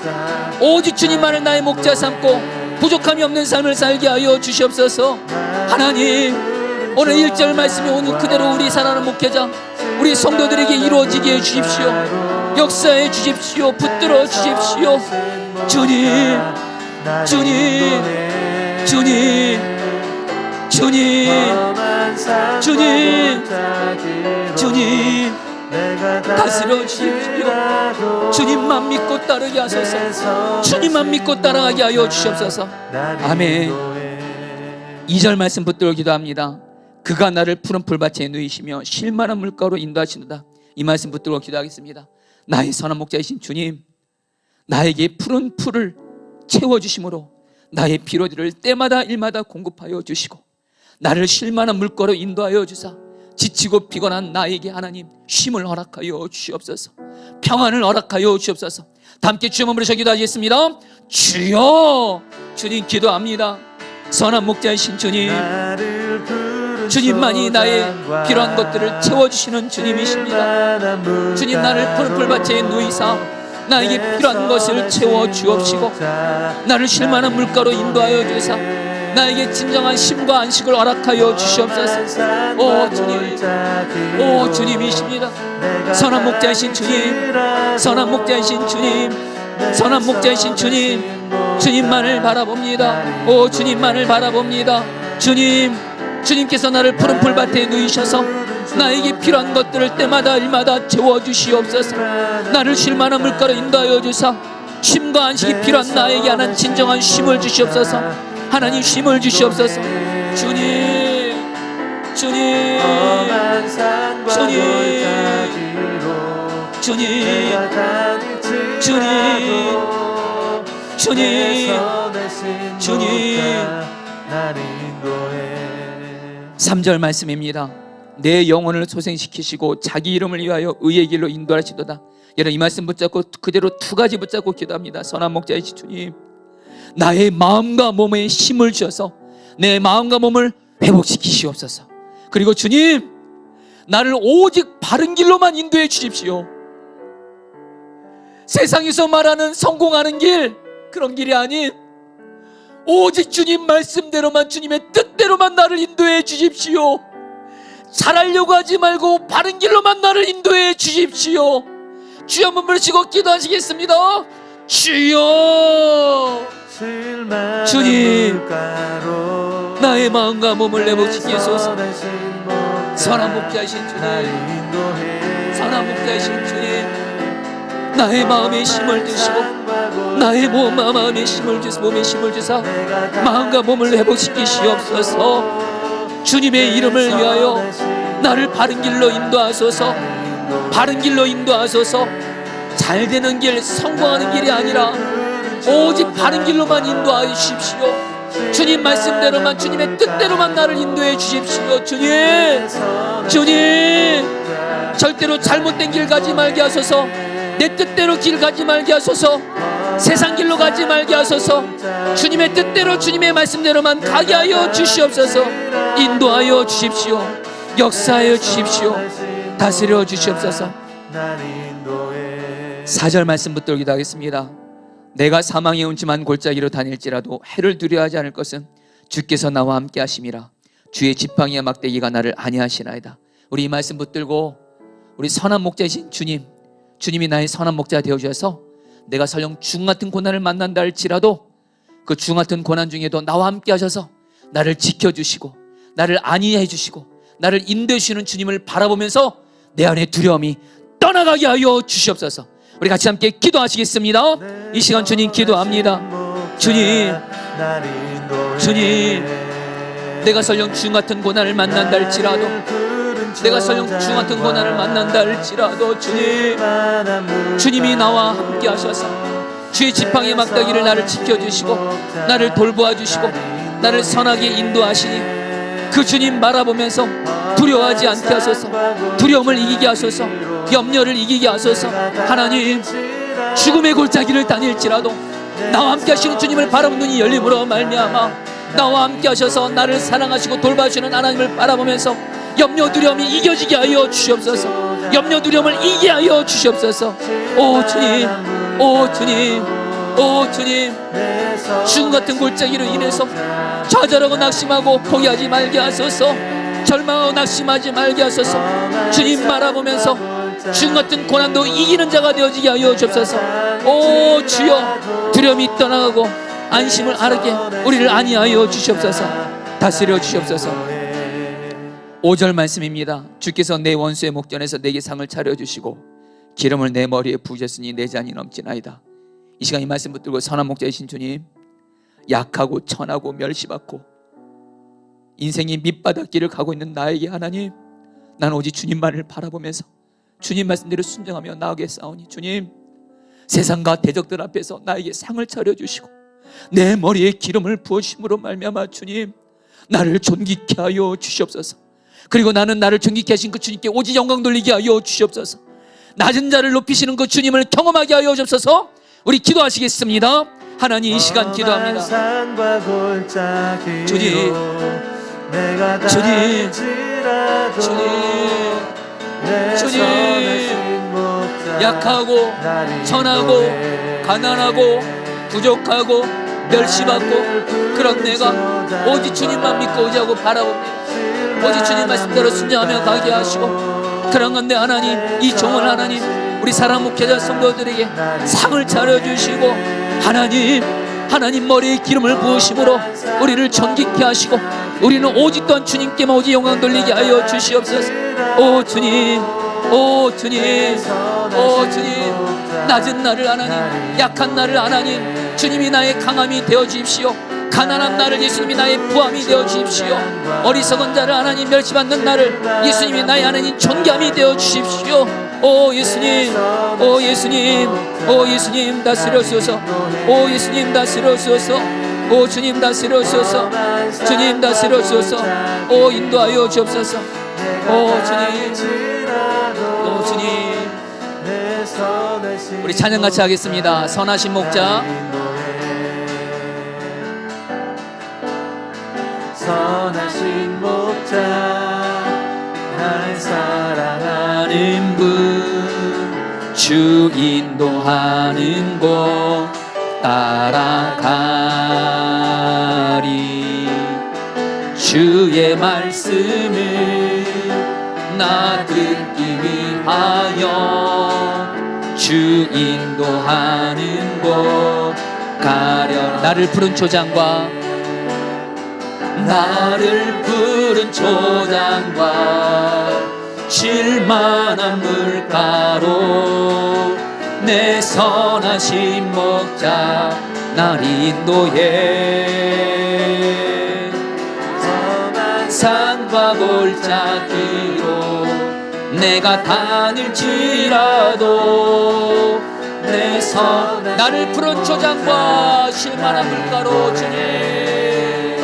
오직 주님만을 나의 목자 삼고 부족함이 없는 삶을 살게 하여 주시옵소서. 하나님, 오늘 1절 말씀이 오늘 그대로 우리 사랑하는 목회자 우리 성도들에게 이루어지게 해주십시오. 역사해 주십시오. 붙들어 주십시오. 주님, 주님, 주님, 주님, 주님, 주님, 다스려 주십시오. 주님만 믿고 따르게 하소서. 주님만 믿고 따라가게 하여 주시옵소서. 아멘. 2절 말씀 붙들어 기도합니다. 그가 나를 푸른 풀밭에 누이시며 쉴만한 물가로 인도하시는다. 이 말씀 붙들어 기도하겠습니다. 나의 선한 목자이신 주님, 나에게 푸른 풀을 채워주심으로 나의 필요들을 때마다 일마다 공급하여 주시고 나를 쉴만한 물가로 인도하여 주사 지치고 피곤한 나에게 하나님 쉼을 허락하여 주시옵소서. 평안을 허락하여 주시옵소서. 다 함께 주여 부르셔 기도하겠습니다. 주여. 주님 기도합니다. 선한 목자이신 주님, 주님만이 나의 필요한 것들을 채워주시는 주님이십니다. 주님, 나를 푸른 풀밭에 누이사 나에게 필요한 것을 채워주옵시고 나를 쉴만한 물가로 인도하여 주사 나에게 진정한 쉼과 안식을 허락하여 주시옵소서. 오 주님, 오 주님이십니다. 선한 목자이신 주님, 선한 목자이신 주님, 선한 목자이신 주님, 주님만을 바라봅니다. 오 주님만을 바라봅니다. 주님, 주님께서 나를 푸른 풀밭에 누이셔서 나에게 필요한 것들을 때마다 일마다 채워주시옵소서. 나를 쉴만한 물가로 인도하여 주사 쉼과 안식이 필요한 나에게 하나님 진정한 쉼을 주시옵소서. 하나님 쉼을 주시옵소서. 주님, 주님, 주님, 주님, 주님, 주님, 주님. 3절 말씀입니다. 내 영혼을 소생시키시고 자기 이름을 위하여 의의 길로 인도하시도다. 여러분, 이 말씀 붙잡고 그대로 두 가지 붙잡고 기도합니다. 선한 목자이신 주님, 나의 마음과 몸에 힘을 주셔서 내 마음과 몸을 회복시키시옵소서. 그리고 주님, 나를 오직 바른 길로만 인도해 주십시오. 세상에서 말하는 성공하는 길, 그런 길이 아닌 오직 주님 말씀대로만, 주님의 뜻대로만 나를 인도해 주십시오. 잘하려고 하지 말고 바른 길로만 나를 인도해 주십시오. 주여 한번 부르시고 기도하시겠습니다. 주여, 주님, 나의 마음과 몸을 회복시키소서. 선한 목자이신 주님, 선한 목자이신 주님, 나의 마음에 힘을 주시고 나의 마음에 힘을 주시고 몸에 힘을 주사 마음과 몸을 회복시키시옵소서. 주님의 이름을 위하여 나를 바른 길로 인도하소서. 바른 길로 인도하소서. 잘 되는 길, 성공하는 길이 아니라 오직 바른 길로만 인도하여 주십시오. 주님 말씀대로만, 주님의 뜻대로만 나를 인도해 주십시오. 주님, 주님, 절대로 잘못된 길 가지 말게 하소서. 내 뜻대로 길 가지 말게 하소서. 세상 길로 가지 말게 하소서. 주님의 뜻대로, 주님의 말씀대로만 가게 하여 주시옵소서. 인도하여 주십시오. 역사하여 주십시오. 다스려 주시옵소서. 4절 말씀 붙들어 기도하겠습니다. 내가 사망의 음침한 골짜기로 다닐지라도 해를 두려워하지 않을 것은 주께서 나와 함께 하심이라. 주의 지팡이와 막대기가 나를 안위하시나이다. 우리 이 말씀 붙들고 우리 선한 목자이신 주님, 주님이 나의 선한 목자 되어주셔서 내가 설령 죽음 같은 고난을 만난다 할지라도 그 죽음 같은 고난 중에도 나와 함께 하셔서 나를 지켜주시고 나를 안위해 주시고 나를 인도해 주시는 주님을 바라보면서 내 안에 두려움이 떠나가게 하여 주시옵소서. 우리 같이 함께 기도하시겠습니다. 이 시간 주님 기도합니다. 주님, 주님, 내가 설령 죽음 같은 고난을 만난다 할지라도, 내가 설령 죽음 같은 고난을 만난다 할지라도 주님, 주님이 나와 함께 하셔서 주의 지팡이의 막다기를 나를 지켜주시고 나를 돌보아 주시고 나를 선하게 인도하시니 그 주님 바라보면서 두려워하지 않게 하소서. 두려움을 이기게 하소서. 염려를 이기게 하소서. 하나님, 죽음의 골짜기를 다닐지라도 나와 함께 하시는 주님을 바라보는 눈이 열림으로 말미암아 나와 함께 하셔서 나를 사랑하시고 돌봐주시는 하나님을 바라보면서 염려 두려움이 이겨지게 하여 주시옵소서. 염려 두려움을 이기게 하여 주시옵소서. 오 주님, 오 주님, 오 주님, 죽음 같은 골짜기로 인해서 좌절하고 낙심하고 포기하지 말게 하소서. 절망하고 낙심하지 말게 하소서. 주님 바라보면서 죽음 같은 고난도 이기는 자가 되어지게 하여 주옵소서. 오 주여, 두려움이 떠나가고 안심을 알게 우리를 안위하여 주시옵소서. 다스려 주시옵소서. 5절 말씀입니다. 주께서 내 원수의 목전에서 내게 상을 차려주시고 기름을 내 머리에 부으셨으니 내 잔이 넘치나이다. 이 시간 이 말씀 붙들고 선한 목자이신 주님, 약하고 천하고 멸시받고 인생이 밑바닥길을 가고 있는 나에게 하나님, 난 오직 주님만을 바라보면서 주님 말씀대로 순종하며 나아가겠사오니 주님, 세상과 대적들 앞에서 나에게 상을 차려주시고 내 머리에 기름을 부으심으로 말미암아 주님, 나를 존귀케 하여 주시옵소서. 그리고 나는 나를 존귀케 하신 그 주님께 오직 영광 돌리게 하여 주시옵소서. 낮은 자를 높이시는 그 주님을 경험하게 하여 주옵소서. 우리 기도하시겠습니다. 하나님, 이 시간 기도합니다. 주님, 주님, 주님, 주님, 약하고 천하고 가난하고 부족하고 멸시받고 그런 내가 오직 주님만 믿고 의지하고 바라봅니다. 오직 주님 말씀대로 순종하며 가게 하시고, 그런 건데 하나님, 이 종을 하나님, 우리 사랑 목회자 성도들에게 상을 차려주시고 하나님 머리에 기름을 부으심으로 우리를 존귀케 하시고 우리는 오직 또한 주님께만 오직 영광 돌리게 하여 주시옵소서. 오 주님, 오 주님, 오 주님, 낮은 나를 하나님, 약한 나를 하나님, 주님이 나의 강함이 되어 주십시오. 가난한 나를 예수님이 나의 부함이 되어 주십시오. 어리석은 자를 하나님, 멸시받는 나를 예수님이 나의 하나님 존귀함이 되어 주십시오. 오 예수님, 오 예수님, 오 예수님 다스려주소서. 오 예수님 다스려주소서. 오 주님 다스려주소서. 주님 다스려주소서. 오 인도하여 주옵소서. 오 주님, 오 주님. 우리 찬양 같이 하겠습니다. 선하신 목자, 선하신 목자, 날 사랑하는 분, 주 인도하는 곳 따라가리. 주의 말씀을 나 듣기 위하여 주 인도하는 곳 가려. 나를 부른 초장과 나를 부른 초장과 쉴만한 물가로 내 선하신 목자 날 인도해. 험한 산과 골짜기로 내가 다닐지라도 나를 부른 초장과 쉴만한 물가로 주님,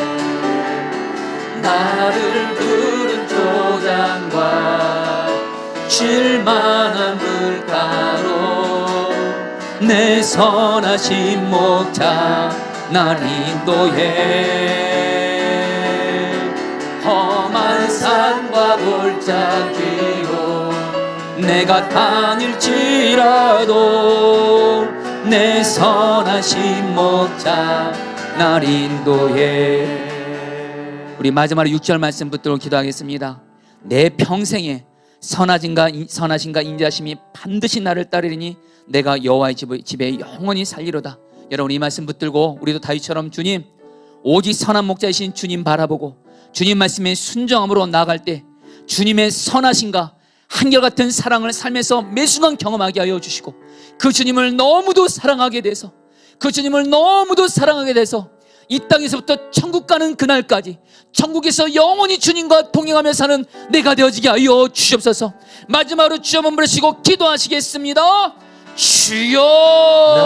나를 부른 초장과 쉴만한 물가로 내 선하신 목자 날 인도해. 험한 산과 골짜기로 내가 다닐지라도 내 선하신 목자 날 인도해. 우리 마지막으로 6절 말씀 붙들고 기도하겠습니다. 내 평생에 선하신가 인자심이 반드시 나를 따르리니 내가 여호와의 집에 영원히 살리로다. 여러분 이 말씀 붙들고 우리도 다윗처럼 주님, 오직 선한 목자이신 주님 바라보고 주님 말씀에 순종함으로 나아갈 때 주님의 선하신가 한결같은 사랑을 삶에서 매 순간 경험하게 하여 주시고, 그 주님을 너무도 사랑하게 돼서, 그 주님을 너무도 사랑하게 돼서 이 땅에서부터 천국 가는 그날까지 천국에서 영원히 주님과 동행하며 사는 내가 되어지게 하여 주시옵소서. 마지막으로 주여 한번 부르시고 기도하시겠습니다. 주여.